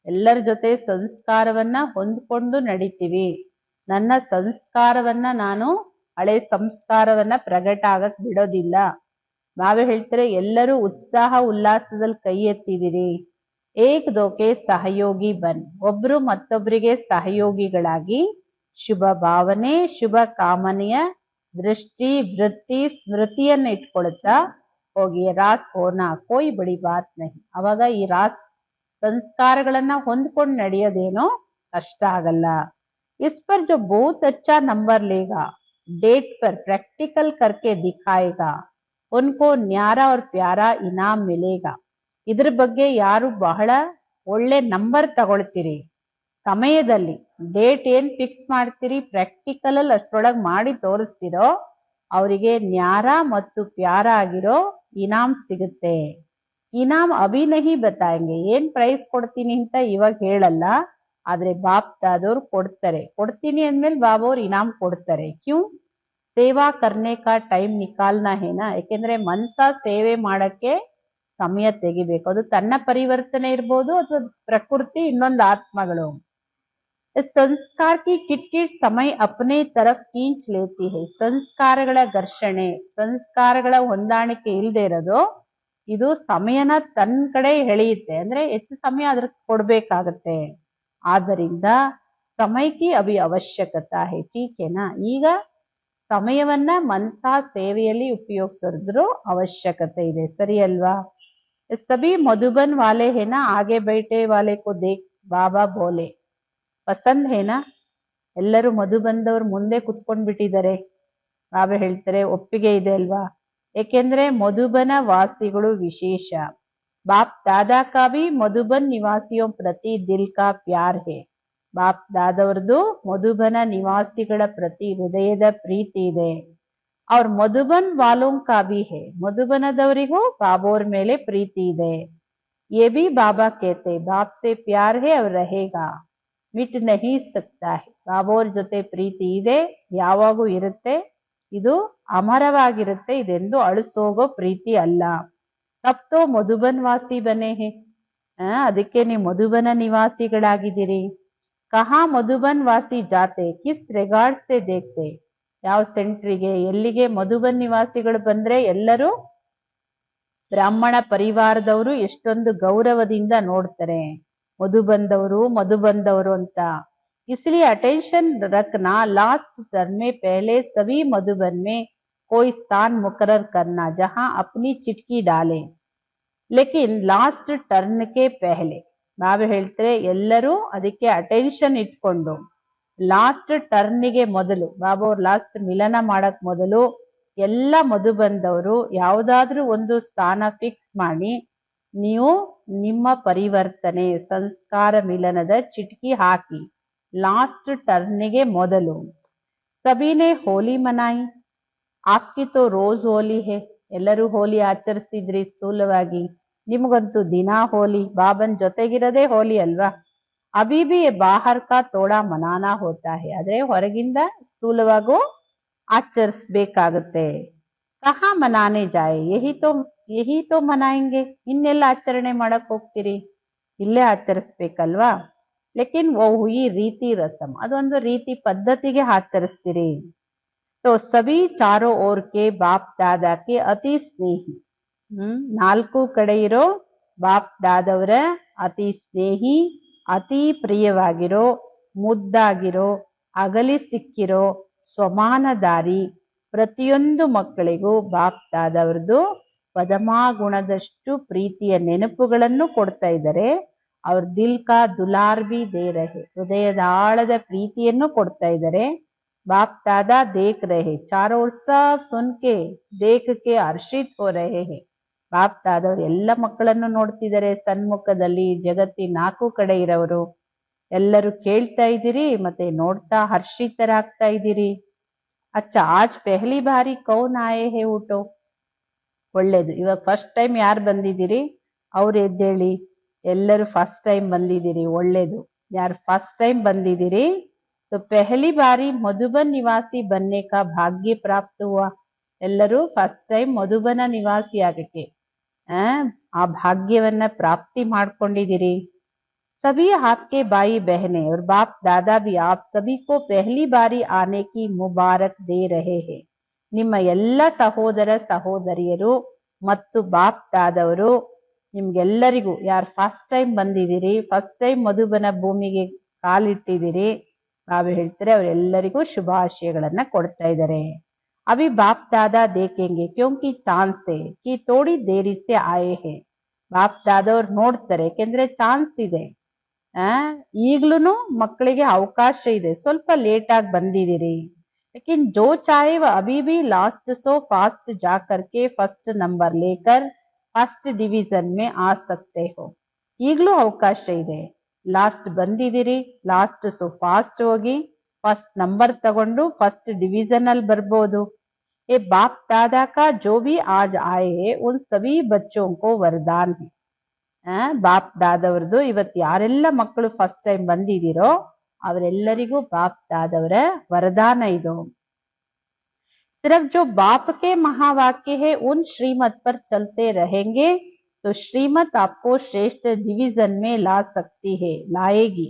ಎಲ್ಲರ ಜೊತೆ ಸಂಸ್ಕಾರವನ್ನ ಹೊಂದ್ಕೊಂಡು ನಡಿತೀವಿ ನನ್ನ ಸಂಸ್ಕಾರವನ್ನ ನಾನು ಹಳೆ ಸಂಸ್ಕಾರವನ್ನ ಪ್ರಗಟ ಆಗಕ್ ಬಿಡೋದಿಲ್ಲ ಬಾಬಾ ಹೇಳ್ತಾರೆ ಎಲ್ಲರೂ ಉತ್ಸಾಹ ಉಲ್ಲಾಸದಲ್ಲಿ ಕೈ ಎತ್ತಿದಿರಿ ಏಕ್ ದೋಕೆ ಸಹಯೋಗಿ ಬನ್ ಒಬ್ರು ಮತ್ತೊಬ್ಬರಿಗೆ ಸಹಯೋಗಿಗಳಾಗಿ ಶುಭ ಭಾವನೆ ಶುಭ ಕಾಮನೆಯ ದೃಷ್ಟಿ ವೃತ್ತಿ ಸ್ಮೃತಿಯನ್ನ ಇಟ್ಕೊಳ್ತಾ ಹೋಗಿ ರಾಸ್ ಹೋನಾ ಕೋಯಿ ಬಡಿ ಬಾತ್ ನಹಿ ಅವಾಗ ಈ ರಾಸ್ ಸಂಸ್ಕಾರಗಳನ್ನ ಹೊಂದ್ಕೊಂಡು ನಡೆಯೋದೇನೋ ಕಷ್ಟ ಆಗಲ್ಲ इस पर जो बहुत अच्छा नंबर लेगा डेट पर प्रैक्टिकल करके दिखाएगा उनको न्यारा और प्यारा इनाम मिलेगा ಇದ್ರ ಬಗ್ಗೆ ಯಾರು ಬಹಳ ಒಳ್ಳೆ ನಂಬರ್ ತಗೊಳ್ತೀರಿ ಸಮಯದಲ್ಲಿ ಡೇಟ್ ಏನ್ ಫಿಕ್ಸ್ ಮಾಡ್ತೀರಿ ಪ್ರಾಕ್ಟಿಕಲ್ ಅಲ್ಲಿ ಅಷ್ಟೊಳಗ್ ಮಾಡಿ ತೋರಿಸ್ತಿರೋ ಅವರಿಗೆ ನ್ಯಾರ ಮತ್ತು ಪ್ಯಾರ ಆಗಿರೋ ಇನಾಮ್ ಸಿಗುತ್ತೆ ಇನಾಮ್ ಅಭಿ ನಹಿ ಬತಾಯಂಗೆ ಏನ್ ಪ್ರೈಸ್ ಕೊಡ್ತೀನಿ ಅಂತ ಇವಾಗ ಹೇಳಲ್ಲ ಆದ್ರೆ ಬಾಪ್ ದಾದವ್ರು ಕೊಡ್ತೀನಿ ಅಂದ್ಮೇಲೆ ಬಾಬಾ ಇನಾಮ್ ಕೊಡ್ತಾರೆ ಕ್ಯೂ ಸೇವಾ ಕರ್ನೆ ಕಾ ಟೈಮ್ ನಿಕಾಲ್ನಾ ಹೇನಾ ಯಾಕೆಂದ್ರೆ ಮನ್ಸ ಸೇವೆ ಮಾಡಕ್ಕೆ ಸಮಯ ತೆಗಿಬೇಕು ಅದು ತನ್ನ ಪರಿವರ್ತನೆ ಇರ್ಬೋದು ಅಥವಾ ಪ್ರಕೃತಿ ಇನ್ನೊಂದು ಆತ್ಮಗಳು ಸಂಸ್ಕಾರ ಕಿ ಕಿಟ್ಕಿಟ್ ಸಮಯ ಅಪನೆ ತರಫ್ ಕೀಂಚ್ ಲೇತಿ ಹೈ ಸಂಸ್ಕಾರಗಳ ಘರ್ಷಣೆ ಸಂಸ್ಕಾರಗಳ ಹೊಂದಾಣಿಕೆ ಇಲ್ಲದೆ ಇರೋದು ಇದು ಸಮಯನ ತನ್ನ ಕಡೆ ಎಳೆಯುತ್ತೆ ಅಂದ್ರೆ ಹೆಚ್ಚು ಸಮಯ ಅದ್ರ ಕೊಡ್ಬೇಕಾಗತ್ತೆ ಆದ್ದರಿಂದ ಸಮಯಕ್ಕೆ ಅಭಿ ಅವಶ್ಯಕತೆ ಹೈ ಟೀಕೆನಾ ಈಗ ಸಮಯವನ್ನ ಮನ್ಸ ಸೇವೆಯಲ್ಲಿ ಉಪಯೋಗಿಸಿದ್ರು ಅವಶ್ಯಕತೆ ಇದೆ ಸರಿ ಅಲ್ವಾ ಸಭಿ ಮಧುಬನ್ ವಾಲೆ ಹೇನಾ ಆಗೆ ಬೈಟೆ ವಾಲೆ ಕೋ ದೇಖ್ ಬಾಬಾ ಬೋಲೆ ಪಸಂದ್ ಹೇನಾ ಎಲ್ಲರೂ ಮಧುಬಂದವ್ರು ಮುಂದೆ ಕುತ್ಕೊಂಡ್ಬಿಟ್ಟಿದ್ದಾರೆ ಬಾಬಾ ಹೇಳ್ತಾರೆ ಒಪ್ಪಿಗೆ ಇದೆ ಅಲ್ವಾ ಏಕೆಂದ್ರೆ ಮಧುಬನ ವಾಸಿಗಳು ವಿಶೇಷ ಬಾಪ್ ದಾದಾ ಕಾ ಭಿ ಮಧುಬನ್ ನಿವಾಸಿಯೋ ಪ್ರತಿ ದಿಲ್ ಕಾ ಪ್ಯಾರ್ ಹೇ ಬಾಪ್ ದಾದವ್ರದ್ದು ಮಧುಬನ ನಿವಾಸಿಗಳ ಪ್ರತಿ ಹೃದಯದ ಪ್ರೀತಿ ಇದೆ ಅವ್ರ ಮಧುಬನ್ ವಾಲೋಂ ಕಾ ಭಿ ಹೇ ಮಧುಬನದವರಿಗೂ ಬಾಬೋರ್ ಮೇಲೆ ಪ್ರೀತಿ ಇದೆ ಯೇ ಭಿ ಬಾಬಾ ಕೇತೆ ಬಾಪ್ ಸೆ ಪ್ಯಾರ್ ಹೇ ಅವ್ರ रहेगा ಮಿಟ್ ನಹಿ ಸಕ್ತಾ ಹೇ ಬಾಬೋರ್ ಜೊತೆ ಪ್ರೀತಿ ಇದೆ ಯಾವಾಗೂ ಇರುತ್ತೆ ಇದು ಅಮರವಾಗಿರುತ್ತೆ ಇದೆಂದು ಅಳಿಸೋಗೋ ಪ್ರೀತಿ ಅಲ್ಲ ತಪ್ತೋ ಮಧುಬನ್ ವಾಸಿ ಬನೆ ಹೇ ಅದಕ್ಕೆ ನೀವು ಮಧುಬನ ನಿವಾಸಿಗಳಾಗಿದ್ದೀರಿ ಕಹಾ ಮಧುಬನ್ ವಾಸಿ ಜಾತೆ ಕಿಸ್ ರೆಗಾರ್ಡ್ ಸೆ ದೇಖ್ತೆ ಯಾವ ಸೆಂಟ್ರಿಗೆ ಎಲ್ಲಿಗೆ ಮಧುಬನ್ ನಿವಾಸಿಗಳು ಬಂದ್ರೆ ಎಲ್ಲರೂ ಬ್ರಾಹ್ಮಣ ಪರಿವಾರದವರು ಎಷ್ಟೊಂದು ಗೌರವದಿಂದ ನೋಡ್ತಾರೆ ಮಧುಬಂದವರು ಅಂತ इसलिए अटेंशन रखना लास्ट टर्न में पहले सभी मधुबन में कोई स्थान मुकर्रर करना जहां अपनी चिटकी डाले लेकिन लास्ट टर्न के पहले ಬಾಬಾ ಹೇಳ್ತಾರೆ ಎಲ್ಲರೂ ಅದಕ್ಕೆ ಅಟೆನ್ಷನ್ ಇಟ್ಕೊಂಡು ಲಾಸ್ಟ್ ಟರ್ನಿಗೆ ಮೊದಲು ಬಾಬಾ ಅವ್ರು ಲಾಸ್ಟ್ ಮಿಲನ ಮಾಡಕ್ ಮೊದಲು ಎಲ್ಲ ಮಧುಬಂದವರು ಯಾವ್ದಾದ್ರೂ ಒಂದು ಸ್ಥಾನ ಫಿಕ್ಸ್ ಮಾಡಿ ನೀವು ನಿಮ್ಮ ಪರಿವರ್ತನೆ ಸಂಸ್ಕಾರ ಮಿಲನದ ಚಿಟಕಿ ಹಾಕಿ लास्ट टर्निगे ಮೊದಲು सभी ने होली मनाई आपकी तो रोज होली है ಎಲ್ಲರೂ ಹೋಲಿ ಆಚರಿಸಿದ್ರಿ ಸ್ಥೂಲವಾಗಿ ನಿಮ್ಗಂತೂ ದಿನಾ ಹೋಲಿ, ಬಾಬನ್ ಜೊತೆಗಿರೋದೇ ಹೋಲಿ ಅಲ್ವಾ. ಅಭಿ ಭಿ ಬಾಹರ್ ಕಾ ತೋಡಾ ಮನಾನಾ ಹೋತಾ ಹೈ, ಆದ್ರೆ ಹೊರಗಿಂದ ಸ್ಥೂಲವಾಗೂ ಆಚರಿಸ್ಬೇಕಾಗತ್ತೆ. ಕಹಾ ಮನಾನೆ ಜಾಯೆ, ಯಹಿ ತೋ ಮನಾಯಂಗೆ, ಇನ್ನೆಲ್ಲ ಆಚರಣೆ ಮಾಡಕ್ ಹೋಗ್ತೀರಿ, ಇಲ್ಲೇ ಆಚರಿಸ್ಬೇಕಲ್ವಾ. ಲೇಕಿನ್ ವೋ ಹುಯಿ ರೀತಿ ರಸಂ, ಅದೊಂದು ರೀತಿ ಪದ್ಧತಿಗೆ ಆಚರಿಸ್ತೀರಿ. तो सभी चारों ओर के बाप दादा के अति स्नेही, ನಾಲ್ಕು ಕಡೆ ಇರೋ ಬಾಪ್ ದಾದವರ ಅತಿ ಸ್ನೇಹಿ, ಅತಿ ಪ್ರಿಯವಾಗಿರೋ, ಮುದ್ದಾಗಿರೋ, ಅಗಲಿ ಸಿಕ್ಕಿರೋ, ಸ್ವಮಾನದಾರಿ, ಪ್ರತಿಯೊಂದು ಮಕ್ಕಳಿಗೂ ಬಾಪ್ ದಾದವ್ರದ್ದು ಪದಮಾಗುಣದಷ್ಟು ಪ್ರೀತಿಯ ನೆನಪುಗಳನ್ನು ಕೊಡ್ತಾ ಇದ್ದಾರೆ. ಅವ್ರ ದಿಲ್ ಕಾ ದುಲಾರ್ ಬಿ ದೇ ರಹೆ, ಹೃದಯದ ಆಳದ ಪ್ರೀತಿಯನ್ನು ಕೊಡ್ತಾ ಇದ್ದಾರೆ. बाप दादा देख रहे, चारों ओर सब सुन के देख के हर्षित हो रहे हैं. ಬಾಪ್ ದಾದವ್ರು ಎಲ್ಲ ಮಕ್ಕಳನ್ನು ನೋಡ್ತಿದ್ದಾರೆ ಸನ್ಮುಖದಲ್ಲಿ. ಜಗತ್ತಿನ ನಾಲ್ಕು ಕಡೆ ಇರೋರು ಎಲ್ಲರೂ ಕೇಳ್ತಾ ಇದ್ದೀರಿ, ಮತ್ತೆ ನೋಡ್ತಾ ಹರ್ಷಿತರಾಗ್ತಾ ಇದ್ದೀರಿ. ಅಚ್ಚಾ, ಆಜ್ ಪೆಹಲಿ ಬಾರಿ ಕೌನ್ ಆಯೆ ಹೇ ಊಟೋ. ಒಳ್ಳೇದು, ಇವಾಗ ಫಸ್ಟ್ ಟೈಮ್ ಯಾರು ಬಂದಿದ್ದೀರಿ ಅವ್ರು ಎದ್ದೇಳಿ. ಎಲ್ಲರೂ ಫಸ್ಟ್ ಟೈಮ್ ಬಂದಿದ್ದೀರಿ, ಒಳ್ಳೇದು. ಯಾರು ಫಸ್ಟ್ ಟೈಮ್ ಬಂದಿದ್ದೀರಿ तो पहली बारी मधुबन निवासी बनने का भाग्य प्राप्त हुआ. ಎಲ್ಲರೂ ಫಸ್ಟ್ ಟೈಮ್ ಮಧುಬನ ನಿವಾಸಿ ಆಗಕ್ಕೆ ಆ ಭಾಗ್ಯವನ್ನ ಪ್ರಾಪ್ತಿ ಮಾಡ್ಕೊಂಡಿದ್ದೀರಿ. सभी आपके भाई बहने और बाप दादा भी आप सभी को पहली बारी आने की मुबारक दे रहे हैं. ನಿಮ್ಮ ಎಲ್ಲ ಸಹೋದರ ಸಹೋದರಿಯರು ಮತ್ತು ಬಾಪ್ ದಾದವರು ನಿಮ್ಗೆಲ್ಲರಿಗೂ, ಯಾರು ಫಸ್ಟ್ ಟೈಮ್ ಬಂದಿದ್ದೀರಿ, ಫಸ್ಟ್ ಟೈಮ್ ಮಧುಬನ ಭೂಮಿಗೆ ಕಾಲಿಟ್ಟಿದ್ದೀರಿ, ಬಾಬಾ ಹೇಳ್ತಾರೆ ಅವರೆಲ್ಲರಿಗೂ ಶುಭಾಶಯಗಳನ್ನ ಕೊಡ್ತಾ ಇದ್ದಾರೆ. ಅಭಿ ಬಾಪ್ ದಾದಾ ದೇಖೆಂಗೆ ಕ್ಯೋಂಕಿ ಚಾನ್ಸ್ ಸೆ ಕಿ ತೋಡಿ ದೇರಿ ಸೆ ಆಯೆ ಹೇ. ಬಾಪ್ ದಾದವ್ರು ನೋಡ್ತಾರೆ, ಯಾಕೆಂದ್ರೆ ಚಾನ್ಸ್ ಇದೆ. ಈಗ್ಲೂ ಮಕ್ಕಳಿಗೆ ಅವಕಾಶ ಇದೆ, ಸ್ವಲ್ಪ ಲೇಟ್ ಆಗಿ ಬಂದಿದ್ದೀರಿ. लेकिन जो चाहे वह अभी भी लास्ट सो फास्ट जा करके फर्स्ट नंबर लेकर फर्स्ट डिवीजन में आ सकते हो. ಈಗ್ಲೂ ಅವಕಾಶ ಇದೆ. ಲಾಸ್ಟ್ ಬಂದಿದ್ದೀರಿ, ಲಾಸ್ಟ್ ಸೊ ಫಾಸ್ಟ್ ಹೋಗಿ ಫಸ್ಟ್ ನಂಬರ್ ತಗೊಂಡು ಫಸ್ಟ್ ಡಿವಿಷನ್ ಅಲ್ಲಿ ಬರ್ಬೋದು. ए बाप दादा का जो भी आज आए हैं उन सभी बच्चों को वरदान है. ಬಾಪ್ ದಾದವ್ರದ್ದು ಇವತ್ತು ಯಾರೆಲ್ಲ ಮಕ್ಕಳು ಫಸ್ಟ್ ಟೈಮ್ ಬಂದಿದ್ದೀರೋ ಅವರೆಲ್ಲರಿಗೂ ಬಾಪ್ ದಾದವರ ವರದಾನ ಇದು. सिर्फ जो बाप के महावाक्य है उन श्रीमत पर चलते रहेंगे तो श्रीमत आपको श्रेष्ठ डिवीजन में ला सकती है, लाएगी.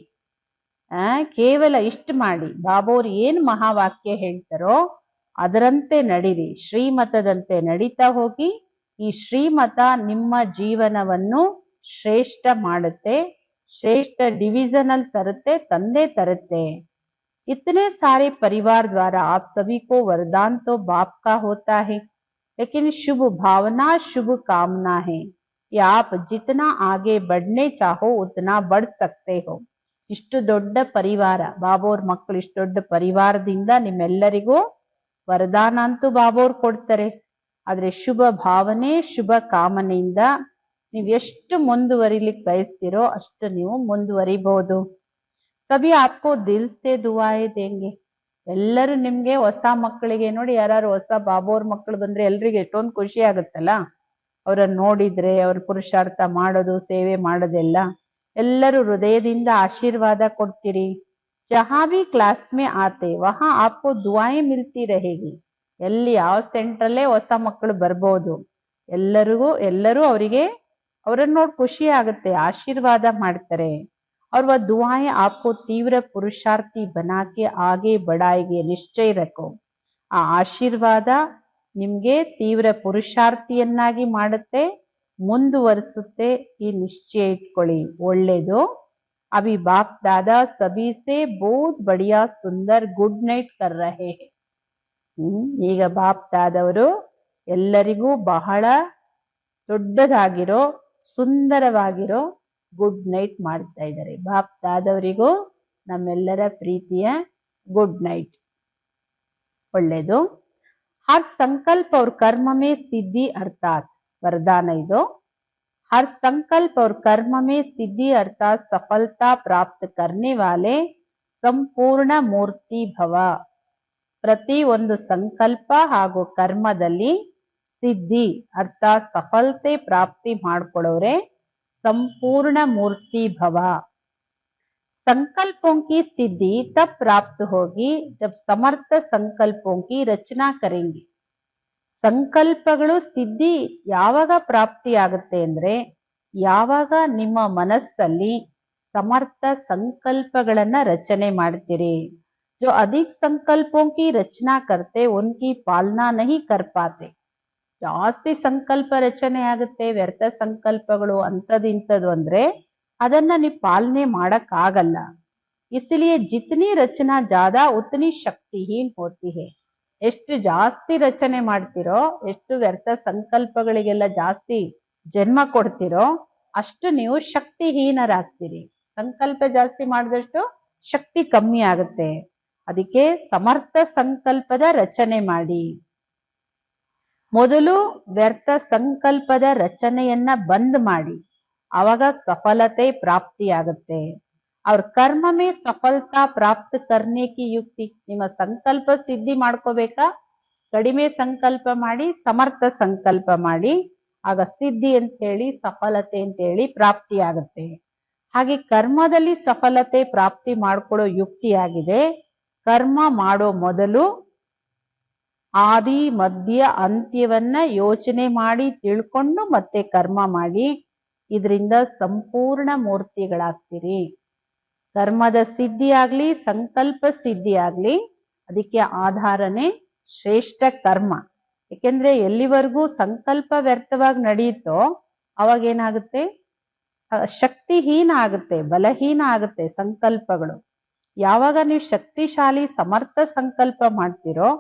ಕೇವಲ ಇಷ್ಟು ಮಾಡಿ, ಬಾಬೋರ್ ಏನ್ ಮಹಾವಾಕ್ಯ ಹೇಳ್ತಾರೋ ಅದರಂತೆ ನಡೀರಿ, ಶ್ರೀಮತದಂತೆ ನಡೀತಾ ಹೋಗಿ. ಈ ಶ್ರೀಮತ ನಿಮ್ಮ ಜೀವನವನ್ನು ಶ್ರೇಷ್ಠ ಮಾಡುತ್ತೆ, ಶ್ರೇಷ್ಠ ಡಿವಿಷನ್ ಅಲ್ಲಿ ತರುತ್ತೆ, ತಂದೆ ತರುತ್ತೆ. इतने सारे परिवार द्वारा आप सभी को वरदान तो बाप का होता है, लेकिन शुभ भावना शुभ कामना है. ये आप जितना आगे बढ़ने चाहो उतना बढ़ सकते हो. ಇಷ್ಟು ದೊಡ್ಡ ಪರಿವಾರ, ಬಾಬೋರ್ ಮಕ್ಕಳು ಇಷ್ಟು ದೊಡ್ಡ ಪರಿವಾರದಿಂದ ನಿಮ್ಮೆಲ್ಲರಿಗೂ ವರದಾನ ಅಂತೂ ಬಾಬೋರ್ ಕೊಡ್ತಾರೆ. ಆದ್ರೆ ಶುಭ ಭಾವನೆ ಶುಭ ಕಾಮನೆಯಿಂದ ನೀವು ಎಷ್ಟು ಮುಂದುವರಿಲಿಕ್ಕೆ ಬಯಸ್ತಿರೋ ಅಷ್ಟು ನೀವು ಮುಂದುವರಿಬಹುದು. ತಬಿ ಆಪ್ಕೋ ದಿಲ್ ಸೆ ದುಆಯೆ ದೇಂಗೆ. ಎಲ್ಲರೂ ನಿಮ್ಗೆ ಹೊಸ ಮಕ್ಕಳಿಗೆ ನೋಡಿ, ಯಾರು ಹೊಸ ಬಾಬೋರ್ ಮಕ್ಕಳು ಬಂದ್ರೆ ಎಲ್ರಿಗೆ ಎಷ್ಟೊಂದು ಖುಷಿ ಆಗುತ್ತಲ್ಲ, ಅವ್ರನ್ನ ನೋಡಿದ್ರೆ, ಅವ್ರ ಪುರುಷಾರ್ಥ ಮಾಡೋದು, ಸೇವೆ ಮಾಡೋದೆಲ್ಲ, ಎಲ್ಲರೂ ಹೃದಯದಿಂದ ಆಶೀರ್ವಾದ ಕೊಡ್ತೀರಿ. ಜಹಾ ಭಿ ಕ್ಲಾಸ್ ಮೇ ಆತೆ ವಹಾ ಆಪ್ಕೋ ದುಆಯೆ ಮಿಲ್ತಿ रहेगी. ಎಲ್ಲಿ ಯಾವ ಸೆಂಟ್ರಲ್ಲೇ ಹೊಸ ಮಕ್ಕಳು ಬರ್ಬೋದು, ಎಲ್ಲರೂ ಅವರಿಗೆ ಅವ್ರನ್ನ ನೋಡಿ ಖುಷಿ ಆಗುತ್ತೆ, ಆಶೀರ್ವಾದ ಮಾಡ್ತಾರೆ. और वह दुआएं आपको तीव्र पुरुषार्थी बना के आगे बढ़ाएगी, निश्चय रखो. ಆ ಆಶೀರ್ವಾದ ನಿಮ್ಗೆ ತೀವ್ರ ಪುರುಷಾರ್ಥಿಯನ್ನಾಗಿ ಮಾಡುತ್ತೆ, ಮುಂದುವರಿಸುತ್ತೆ. ಈ ನಿಶ್ಚಯ ಇಟ್ಕೊಳ್ಳಿ, ಒಳ್ಳೇದು. ಅಭಿ ಬಾಪ್ ದಾದಾ ಸಭಿ ಸೆ ಬಹುತ್ ಬಡಿಯಾ ಸುಂದರ್ ಗುಡ್ ನೈಟ್ ಕರ್ ರಹೆ ಹೈ. ಈಗ ಬಾಪ್ ದಾದವರು ಎಲ್ಲರಿಗೂ ಬಹಳ ದೊಡ್ಡದಾಗಿರೋ ಸುಂದರವಾಗಿರೋ ಗುಡ್ ನೈಟ್ ಮಾಡ್ತಾ ಇದ್ದಾರೆ. ಬಾಪ್ ದಾದವರಿಗೂ ನಮ್ಮೆಲ್ಲರ ಪ್ರೀತಿಯ ಗುಡ್ ನೈಟ್. ಒಳ್ಳೇದು. हर संकल्प और कर्म में सिद्धि अर्थात वरदान ಇದು. हर संकल्प और कर्म में सिद्धि अर्थात सफलता प्राप्त करने वाले ಸಂಪೂರ್ಣ ಮೂರ್ತಿ ಭವ. ಪ್ರತಿ ಒಂದು ಸಂಕಲ್ಪ ಹಾಗೂ ಕರ್ಮದಲ್ಲಿ ಸಿದ್ಧಿ ಅರ್ಥಾತ್ ಸಫಲತೆ ಪ್ರಾಪ್ತಿ ಮಾಡ್ಕೊಳ್ಳೋರೆ संपूर्ण मूर्ति भव। संकल्पों की सिद्धि तब प्राप्त होगी जब समर्थ संकल्पों की रचना करेंगे। ಸಂಕಲ್ಪಗಳು ಸಿದ್ಧಿ ಯಾವಾಗ ಪ್ರಾಪ್ತಿ ಆಗುತ್ತೆ ಅಂದ್ರೆ ಯಾವಾಗ ನಿಮ್ಮ ಮನಸ್ಸಲ್ಲಿ ಸಮರ್ಥ ಸಂಕಲ್ಪಗಳನ್ನ ರಚನೆ ಮಾಡ್ತೀರಿ। जो अधिक संकल्पों की रचना करते उनकी पालना नहीं कर पाते। ಜಾಸ್ತಿ ಸಂಕಲ್ಪ ರಚನೆ ಆಗುತ್ತೆ, ವ್ಯರ್ಥ ಸಂಕಲ್ಪಗಳು ಅಂತದಿಂತದ್ದು ಅಂದ್ರೆ ಅದನ್ನ ನೀವು ಪಾಲನೆ ಮಾಡಕ್ ಆಗಲ್ಲ। इसलिए जितनी रचना ज्यादा उतनी शक्तिहीन होती है। ಎಷ್ಟು ಜಾಸ್ತಿ ರಚನೆ ಮಾಡ್ತಿರೋ, ಎಷ್ಟು ವ್ಯರ್ಥ ಸಂಕಲ್ಪಗಳಿಗೆಲ್ಲ ಜಾಸ್ತಿ ಜನ್ಮ ಕೊಡ್ತಿರೋ ಅಷ್ಟು ನೀವು ಶಕ್ತಿಹೀನರಾಗ್ತೀರಿ। ಸಂಕಲ್ಪ ಜಾಸ್ತಿ ಮಾಡಿದಷ್ಟು ಶಕ್ತಿ ಕಮ್ಮಿ ಆಗುತ್ತೆ। ಅದಕ್ಕೆ ಸಮರ್ಥ ಸಂಕಲ್ಪದ ರಚನೆ ಮಾಡಿ। ಮೊದಲು ವ್ಯರ್ಥ ಸಂಕಲ್ಪದ ರಚನೆಯನ್ನ ಬಂದ್ ಮಾಡಿ, ಆವಾಗ ಸಫಲತೆ ಪ್ರಾಪ್ತಿ ಆಗುತ್ತೆ। और कर्म में सफलता प्राप्त करने की युक्ति, ನಿಮ್ಮ ಸಂಕಲ್ಪ ಸಿದ್ಧಿ ಮಾಡ್ಕೋಬೇಕಾ? ಕಡಿಮೆ ಸಂಕಲ್ಪ ಮಾಡಿ, ಸಮರ್ಥ ಸಂಕಲ್ಪ ಮಾಡಿ, ಆಗ ಸಿದ್ಧಿ ಅಂತ ಹೇಳಿ ಸಫಲತೆ ಅಂತ ಹೇಳಿ ಪ್ರಾಪ್ತಿ ಆಗುತ್ತೆ। ಹಾಗೆ ಕರ್ಮದಲ್ಲಿ ಸಫಲತೆ ಪ್ರಾಪ್ತಿ ಮಾಡ್ಕೊಳ್ಳೋ ಯುಕ್ತಿ ಆಗಿದೆ, ಕರ್ಮ ಮಾಡೋ ಮೊದಲು ಆದಿ ಮಧ್ಯ ಅಂತ್ಯವನ್ನ ಯೋಚನೆ ಮಾಡಿ ತಿಳ್ಕೊಂಡು ಮತ್ತೆ ಕರ್ಮ ಮಾಡಿ, ಇದರಿಂದ ಸಂಪೂರ್ಣ ಮೂರ್ತಿಗಳಾಗ್ತೀರಿ। ಕರ್ಮದ ಸಿದ್ಧಿ ಆಗ್ಲಿ, ಸಂಕಲ್ಪ ಸಿದ್ಧಿ ಆಗ್ಲಿ, ಅದಕ್ಕೆ ಆಧಾರನೇ ಶ್ರೇಷ್ಠ ಕರ್ಮ। ಯಾಕೆಂದ್ರೆ ಎಲ್ಲಿವರೆಗೂ ಸಂಕಲ್ಪ ವ್ಯರ್ಥವಾಗಿ ನಡೆಯುತ್ತೋ ಅವಾಗ ಏನಾಗುತ್ತೆ? ಶಕ್ತಿಹೀನ ಆಗುತ್ತೆ, ಬಲಹೀನ ಆಗುತ್ತೆ ಸಂಕಲ್ಪಗಳು। ಯಾವಾಗ ನೀವು ಶಕ್ತಿಶಾಲಿ ಸಮರ್ಥ ಸಂಕಲ್ಪ ಮಾಡ್ತಿರೋ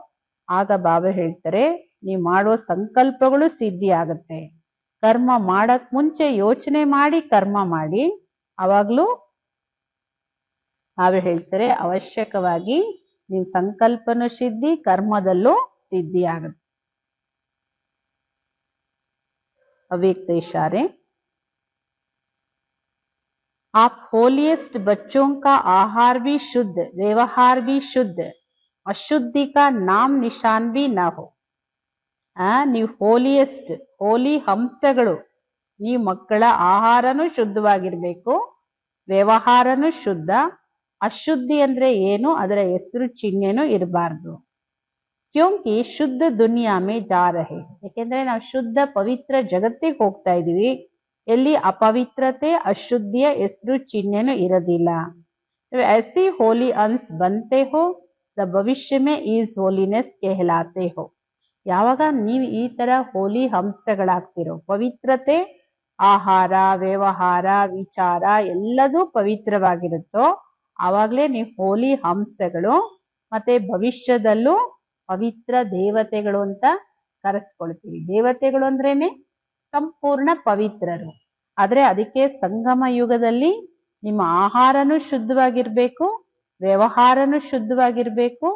ಆಗ ಬಾಬಾ ಹೇಳ್ತಾರೆ ನೀವು ಮಾಡೋ ಸಂಕಲ್ಪಗಳು ಸಿದ್ಧಿ ಆಗುತ್ತೆ। ಕರ್ಮ ಮಾಡಕ್ ಮುಂಚೆ ಯೋಚನೆ ಮಾಡಿ ಕರ್ಮ ಮಾಡಿ, ಅವಾಗ್ಲೂ ಬಾಬಾ ಹೇಳ್ತಾರೆ ಅವಶ್ಯಕವಾಗಿ ನೀವು ಸಂಕಲ್ಪನೂ ಸಿದ್ಧಿ, ಕರ್ಮದಲ್ಲೂ ಸಿದ್ಧಿ ಆಗುತ್ತೆ। अव्यक्त इशारे। आप होलीएस्ट बच्चों का आहार भी शुद्ध, व्यवहार भी शुद्ध, अशुद्धि का नाम निशान भी न हो। ನೀವು ಹೋಲಿಯೆಸ್ಟ್, ಹೋಲಿ ಹಂಸಗಳು, ನೀವು ಮಕ್ಕಳ ಆಹಾರನೂ ಶುದ್ಧವಾಗಿರ್ಬೇಕು, ವ್ಯವಹಾರನೂ ಶುದ್ಧ, ಅಶುದ್ಧಿ ಅಂದ್ರೆ ಏನು ಅದರ ಹೆಸರು ಚಿಹ್ನೆನೂ ಇರಬಾರ್ದು। ಕ್ಯೋಂಕಿ ಶುದ್ಧ ದುನಿಯಾ ಮೇ ಜಾ ರಹೆ, ಯಾಕೆಂದ್ರೆ ನಾವು ಶುದ್ಧ ಪವಿತ್ರ ಜಗತ್ತಿಗೆ ಹೋಗ್ತಾ ಇದೀವಿ, ಎಲ್ಲಿ ಅಪವಿತ್ರತೆ ಅಶುದ್ಧಿಯ ಹೆಸರು ಚಿಹ್ನೆನೂ ಇರೋದಿಲ್ಲ। ऐसी होली अंश बनते हो द भविष्य में इस होलीनेस कहलाते हो। ಯಾವಾಗ ನೀವು ಈ ತರ ಹೋಲಿ ಹಂಸಗಳಾಗ್ತಿರೋ, ಪವಿತ್ರತೆ ಆಹಾರ ವ್ಯವಹಾರ ವಿಚಾರ ಎಲ್ಲದೂ ಪವಿತ್ರವಾಗಿರುತ್ತೋ ಆವಾಗ್ಲೇ ನೀವು ಹೋಲಿ ಹಂಸಗಳು, ಮತ್ತೆ ಭವಿಷ್ಯದಲ್ಲೂ ಪವಿತ್ರ ದೇವತೆಗಳು ಅಂತ ಕರೆಸ್ಕೊಳ್ತೀವಿ। ದೇವತೆಗಳು ಅಂದ್ರೇನೆ ಸಂಪೂರ್ಣ ಪವಿತ್ರರು। ಆದ್ರೆ ಅದಕ್ಕೆ ಸಂಗಮ ಯುಗದಲ್ಲಿ ನಿಮ್ಮ ಆಹಾರನೂ ಶುದ್ಧವಾಗಿರ್ಬೇಕು, ವ್ಯವಹಾರನೂ ಶುದ್ಧವಾಗಿರ್ಬೇಕು,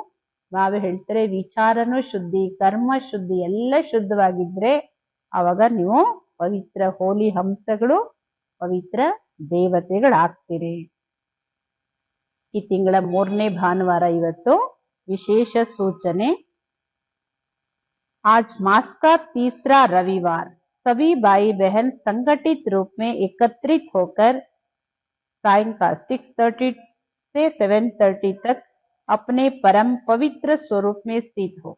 ಬಾಬಾ ಹೇಳ್ತಾರೆ ವಿಚಾರನೂ ಶುದ್ಧಿ, ಕರ್ಮ ಶುದ್ಧಿ ಎಲ್ಲ ಶುದ್ಧವಾಗಿದ್ರೆ ಅವಾಗ ನೀವು ಪವಿತ್ರ ಹೋಲಿ ಹಂಸಗಳು, ಪವಿತ್ರ ದೇವತೆಗಳಾಗ್ತೀರಿ। ಈ ತಿಂಗಳ 3ನೇ ಭಾನುವಾರ ಇವತ್ತು ವಿಶೇಷ ಸೂಚನೆ। आज मास का तीसरा रविवार, सभी भाई बहन संगठित रूप में एकत्रित होकर सायंकाल 6:30 से 7:30 तक अपने परम पवित्र स्वरूप में स्थित हो।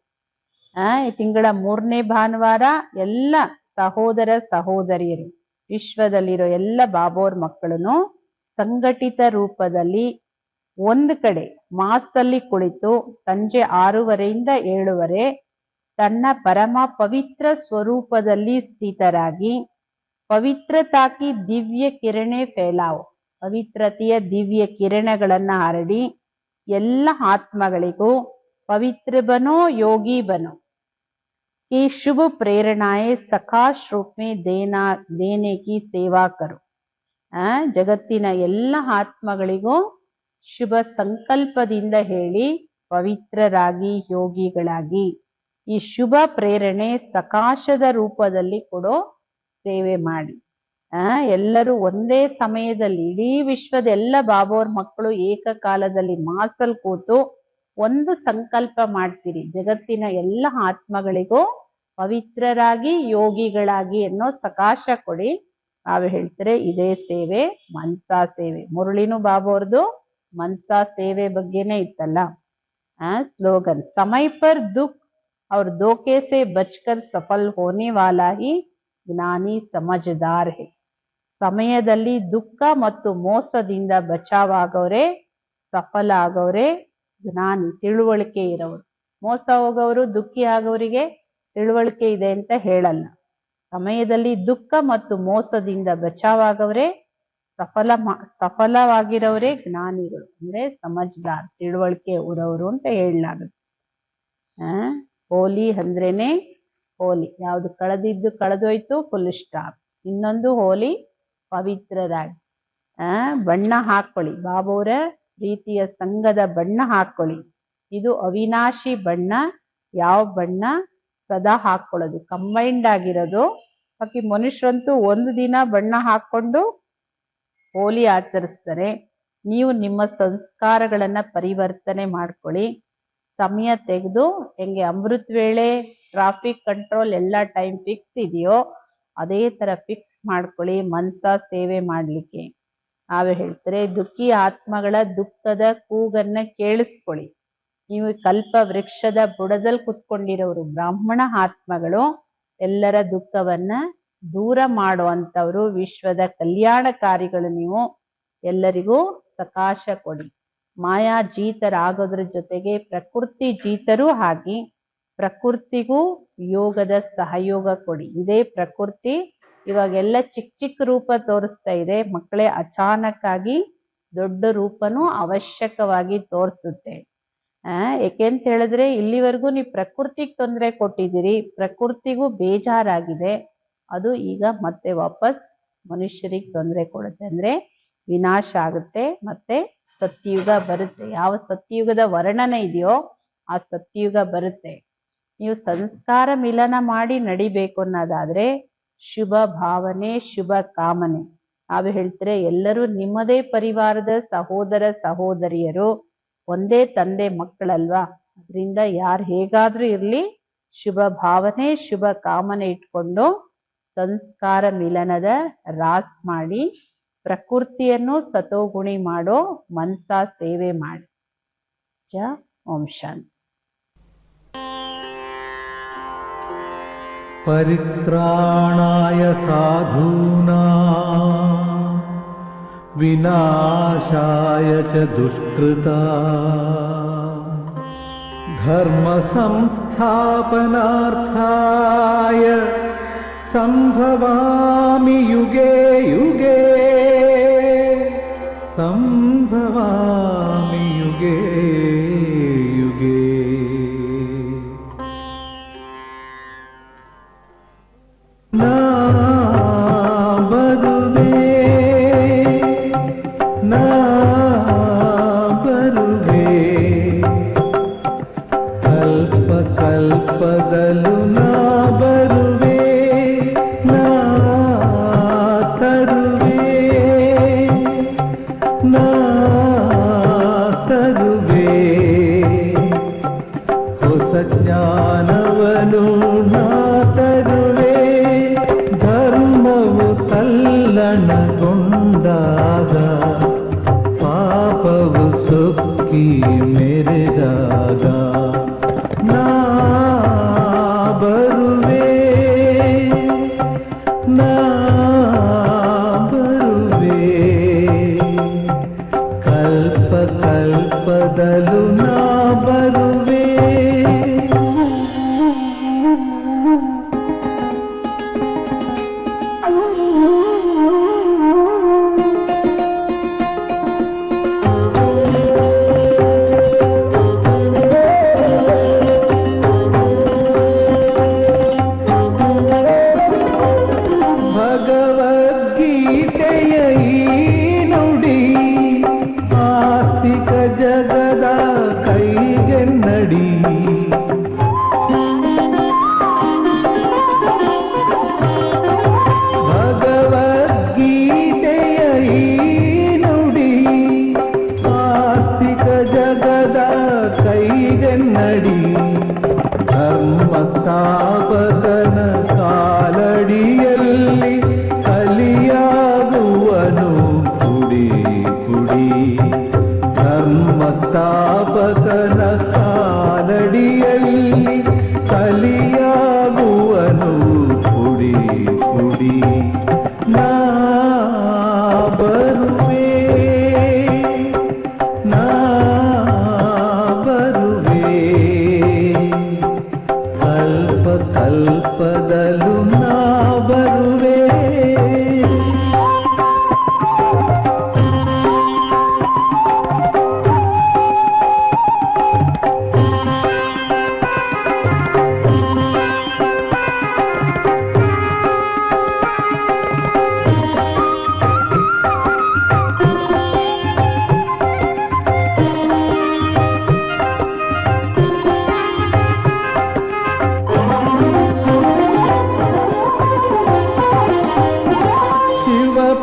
ಈ ತಿಂಗಳ 3ನೇ ಭಾನುವಾರ ಎಲ್ಲ ಸಹೋದರ ಸಹೋದರಿಯರು, ವಿಶ್ವದಲ್ಲಿರೋ ಎಲ್ಲ ಬಾಬೋರ್ ಮಕ್ಕಳನ್ನು ಸಂಘಟಿತ ರೂಪದಲ್ಲಿ ಒಂದು ಕಡೆ ಮಾಸಲ್ಲಿ ಕುಳಿತು ಸಂಜೆ 6:30ರಿಂದ 7:30 ತನ್ನ ಪರಮ ಪವಿತ್ರ ಸ್ವರೂಪದಲ್ಲಿ ಸ್ಥಿತರಾಗಿ ಪವಿತ್ರತಾ ಕಿ ದಿವ್ಯ ಕಿರಣೆ ಫೈಲಾವ್, ಪವಿತ್ರತೆಯ ದಿವ್ಯ ಕಿರಣಗಳನ್ನ ಹರಡಿ ಎಲ್ಲ ಆತ್ಮಗಳಿಗೂ पवित्र बनो योगी बनो की शुभ प्रेरणाएं सकाश रूप में देने की सेवा करो। ಜಗತ್ತಿನ ಎಲ್ಲ ಆತ್ಮಗಳಿಗೂ ಶುಭ ಸಂಕಲ್ಪದಿಂದ ಹೇಳಿ ಪವಿತ್ರರಾಗಿ ಯೋಗಿಗಳಾಗಿ ಈ ಶುಭ ಪ್ರೇರಣೆ ಸಕಾಶದ ರೂಪದಲ್ಲಿ ಕೊಡೋ ಸೇವೆ ಮಾಡಿ। ಎಲ್ಲರೂ ಒಂದೇ ಸಮಯದಲ್ಲಿ ಇಡೀ ವಿಶ್ವದ ಎಲ್ಲ ಬಾಬೋರ್ ಮಕ್ಕಳು ಏಕಕಾಲದಲ್ಲಿ ಮಾಸಲ್ ಕೂತು ಒಂದು ಸಂಕಲ್ಪ ಮಾಡ್ತೀರಿ, ಜಗತ್ತಿನ ಎಲ್ಲ ಆತ್ಮಗಳಿಗೂ ಪವಿತ್ರರಾಗಿ ಯೋಗಿಗಳಾಗಿ ಅನ್ನೋ ಸಕಾಶ ಕೊಡಿ. ನಾವು ಹೇಳ್ತಾರೆ ಇದೇ ಸೇವೆ ಮನ್ಸಾ ಸೇವೆ. ಮುರಳಿನೂ ಬಾಬು ಅವ್ರದ್ದು ಮನ್ಸಾ ಸೇವೆ ಬಗ್ಗೆನೇ ಇತ್ತಲ್ಲ ಸ್ಲೋಗನ್. ಸಮಯ ಪರ್ ದುಃಖ और धोखे से बचकर सफल होने वाला ही ಜ್ಞಾನಿ ಸಮಜದಾರ್ ಹೇ. ಸಮಯದಲ್ಲಿ ದುಃಖ ಮತ್ತು ಮೋಸದಿಂದ ಬಚಾವಾಗವ್ರೆ, ಸಫಲ ಆಗವ್ರೆ ಜ್ಞಾನಿ, ತಿಳುವಳಿಕೆ ಇರೋರು. ಮೋಸ ಹೋಗೋರು, ದುಃಖಿ ಆಗೋರಿಗೆ ತಿಳುವಳಿಕೆ ಇದೆ ಅಂತ ಹೇಳಲ್ಲ. ಸಮಯದಲ್ಲಿ ದುಃಖ ಮತ್ತು ಮೋಸದಿಂದ ಬಚಾವಾಗವ್ರೆ, ಸಫಲವಾಗಿರೋರೇ ಜ್ಞಾನಿಗಳು, ಅಂದ್ರೆ ಸಮಜ್ದಾರ್, ತಿಳುವಳಿಕೆ ಉರವರು ಅಂತ ಹೇಳಲಾಗುತ್ತೆ. ಹೋಲಿ ಅಂದ್ರೇನೆ ಹೋಲಿ, ಯಾವ್ದು ಕಳೆದಿದ್ದು ಕಳೆದೋಯ್ತು, ಫುಲ್ ಸ್ಟಾಪ್. ಇನ್ನೊಂದು ಹೋಲಿ ಪವಿತ್ರರಾಗಿ ಬಣ್ಣ ಹಾಕೊಳ್ಳಿ, ಬಾಬೋರ ಪ್ರೀತಿಯ ಸಂಘದ ಬಣ್ಣ ಹಾಕೊಳ್ಳಿ. ಇದು ಅವಿನಾಶಿ ಬಣ್ಣ. ಯಾವ ಬಣ್ಣ? ಸದಾ ಹಾಕೊಳ್ಳೋದು, ಕಂಬೈಂಡ್ ಆಗಿರೋದು. ಬಾಕಿ ಮನುಷ್ಯರಂತೂ ಒಂದು ದಿನ ಬಣ್ಣ ಹಾಕೊಂಡು ಹೋಲಿ ಆಚರಿಸ್ತಾರೆ. ನೀವು ನಿಮ್ಮ ಸಂಸ್ಕಾರಗಳನ್ನ ಪರಿವರ್ತನೆ ಮಾಡ್ಕೊಳ್ಳಿ. ಸಮಯ ತೆಗೆದು, ಹೆಂಗೆ ಅಮೃತ ವೇಳೆ ಟ್ರಾಫಿಕ್ ಕಂಟ್ರೋಲ್ ಎಲ್ಲ ಟೈಮ್ ಫಿಕ್ಸ್ ಇದೆಯೋ ಅದೇ ತರ ಫಿಕ್ಸ್ ಮಾಡ್ಕೊಳ್ಳಿ ಮನ್ಸ ಸೇವೆ ಮಾಡ್ಲಿಕ್ಕೆ. ನಾವೇ ಹೇಳ್ತಾರೆ ದುಃಖಿ ಆತ್ಮಗಳ ದುಃಖದ ಕೂಗನ್ನ ಕೇಳಿಸ್ಕೊಳ್ಳಿ. ನೀವು ಕಲ್ಪ ವೃಕ್ಷದ ಬುಡದಲ್ಲಿ ಕುತ್ಕೊಂಡಿರೋರು ಬ್ರಾಹ್ಮಣ ಆತ್ಮಗಳು, ಎಲ್ಲರ ದುಃಖವನ್ನ ದೂರ ಮಾಡುವಂತವ್ರು, ವಿಶ್ವದ ಕಲ್ಯಾಣಕಾರಿಗಳು. ನೀವು ಎಲ್ಲರಿಗೂ ಸಕಾಶ ಕೊಡಿ. ಮಾಯಾ ಜೀತರಾಗೋದ್ರ ಜೊತೆಗೆ ಪ್ರಕೃತಿ ಜೀತರೂ ಆಗಿ ಪ್ರಕೃತಿಗೂ ಯೋಗದ ಸಹಯೋಗ ಕೊಡಿ. ಇದೇ ಪ್ರಕೃತಿ ಇವಾಗೆಲ್ಲ ಚಿಕ್ಕ ಚಿಕ್ಕ ರೂಪ ತೋರಿಸ್ತಾ ಇದೆ ಮಕ್ಕಳೇ. ಅಚಾನಕ್ ಆಗಿ ದೊಡ್ಡ ರೂಪನೂ ಅವಶ್ಯಕವಾಗಿ ತೋರಿಸುತ್ತೆ. ಯಾಕೆಂತ ಹೇಳಿದ್ರೆ ಇಲ್ಲಿವರೆಗೂ ನೀವು ಪ್ರಕೃತಿಗೆ ತೊಂದರೆ ಕೊಟ್ಟಿದ್ದೀರಿ, ಪ್ರಕೃತಿಗೂ ಬೇಜಾರಾಗಿದೆ. ಅದು ಈಗ ಮತ್ತೆ ವಾಪಸ್ ಮನುಷ್ಯರಿಗೆ ತೊಂದರೆ ಕೊಡುತ್ತೆ, ಅಂದ್ರೆ ವಿನಾಶ ಆಗುತ್ತೆ, ಮತ್ತೆ ಸತ್ಯಯುಗ ಬರುತ್ತೆ. ಯಾವ ಸತ್ಯಯುಗದ ವರ್ಣನೆ ಇದೆಯೋ ಆ ಸತ್ಯಯುಗ ಬರುತ್ತೆ. ನೀವು ಸಂಸ್ಕಾರ ಮಿಲನ ಮಾಡಿ ನಡಿಬೇಕು ಅನ್ನೋದಾದ್ರೆ ಶುಭ ಭಾವನೆ, ಶುಭ ಕಾಮನೆ. ನಾವು ಹೇಳ್ತಾರೆ ಎಲ್ಲರೂ ನಿಮ್ಮದೇ ಪರಿವಾರದ ಸಹೋದರ ಸಹೋದರಿಯರು, ಒಂದೇ ತಂದೆ ಮಕ್ಕಳಲ್ವಾ. ಅದರಿಂದ ಯಾರು ಹೇಗಾದ್ರೂ ಇರ್ಲಿ, ಶುಭ ಭಾವನೆ ಶುಭ ಕಾಮನೆ ಇಟ್ಕೊಂಡು ಸಂಸ್ಕಾರ ಮಿಲನದ ರಾಸ್ ಮಾಡಿ ಪ್ರಕೃತಿಯನ್ನು ಸತೋಗುಣಿ ಮಾಡೋ ಮನ್ಸಾ ಸೇವೆ ಮಾಡಿ. ಓಂ ಶಾಂತಿ. ಪರಿತ್ರಾಣಾಯ ಸಾಧೂನಾಂ ವಿನಾಶಾಯ ಚ ದುಷ್ಕೃತಾಂ ಧರ್ಮ ಸಂಸ್ಥಾಪನಾರ್ಥಾಯ ಸಂಭವಾಮಿ ಯುಗೇ ಯುಗೇ ಸಂಭವಾಮಿ ಯುಗೇ ಯುಗೇ. ನಾ ಬರುವೆ ನಾ ಬರುವೆ ಕಲ್ಪ ಕಲ್ಪದಲು ನಾ ಬರುವೆ ನಾ ತರುವೆ ನಾ ತರುವೆ ಹೊಸ ಜ್ಞಾನವನು ನಾ ತರುವೆ. ಧರ್ಮವು ತಲ್ಲಣಗೊಂಡಾಗ ಪಾಪವು ಸೊಕ್ಕಿ ಮೆರೆದಾಗ ನಾ ಬರುವೆ ನಾ ಬರುವೆ ಕಲ್ಪ ಕಲ್ಪದಲು ನಾ ಬರುವೆ. ಕಲ್ಪದಲು ನಾ ಬರುವೆ.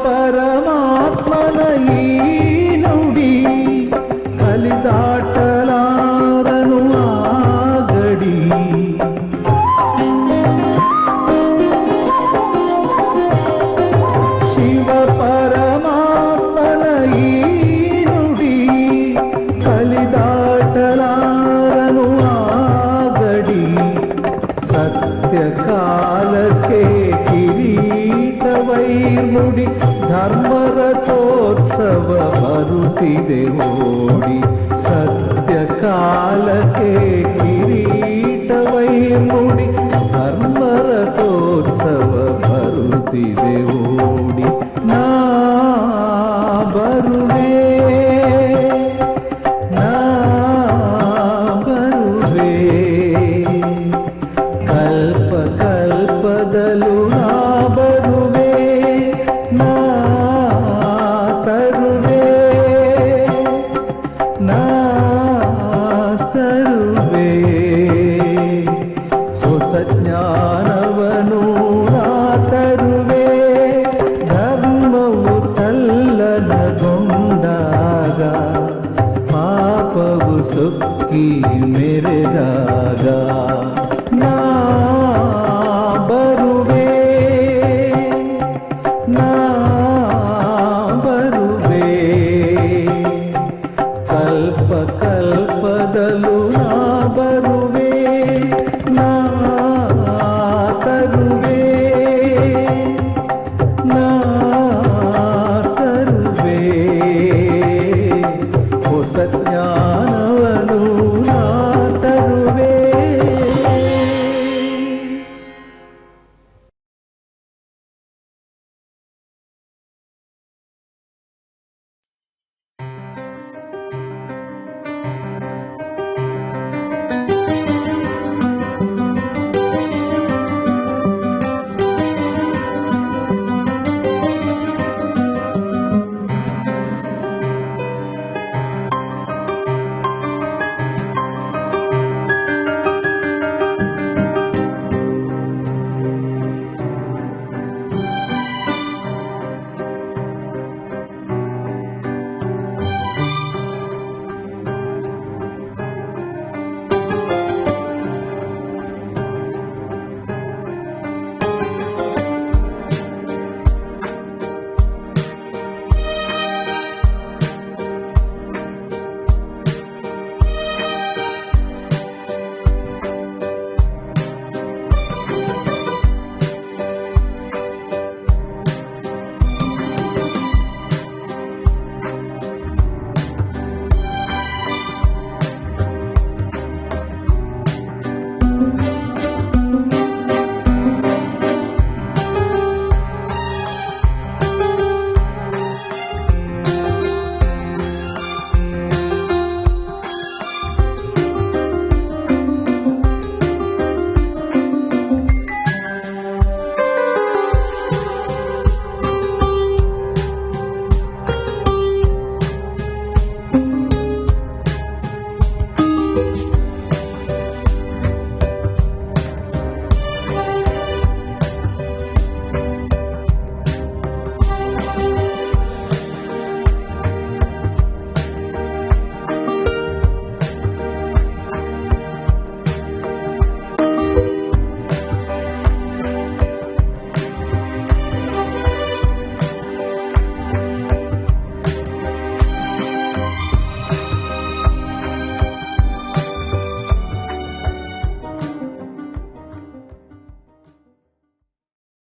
ಪರಮಾತ್ಮನ ಈ ನುಡಿ ಕಲಿದಾಟಲಾರನು ಆಗಡಿ. ಶಿವ ಪರಮಾತ್ಮನ ಈ ನುಡಿ ಕಲಿದಾಟಲಾರನು ಆಗಡಿ. ಸತ್ಯ ಕಾಲಕ್ಕೆ ಕಿರೀಟವೈರ್ನುಡಿ ಧರ್ಮರಥೋತ್ಸವ ಬರುತ್ತಿದೆ ಓಡಿ. ಸತ್ಯ ಕಾಲಕ್ಕೆ ಕಿರೀಟ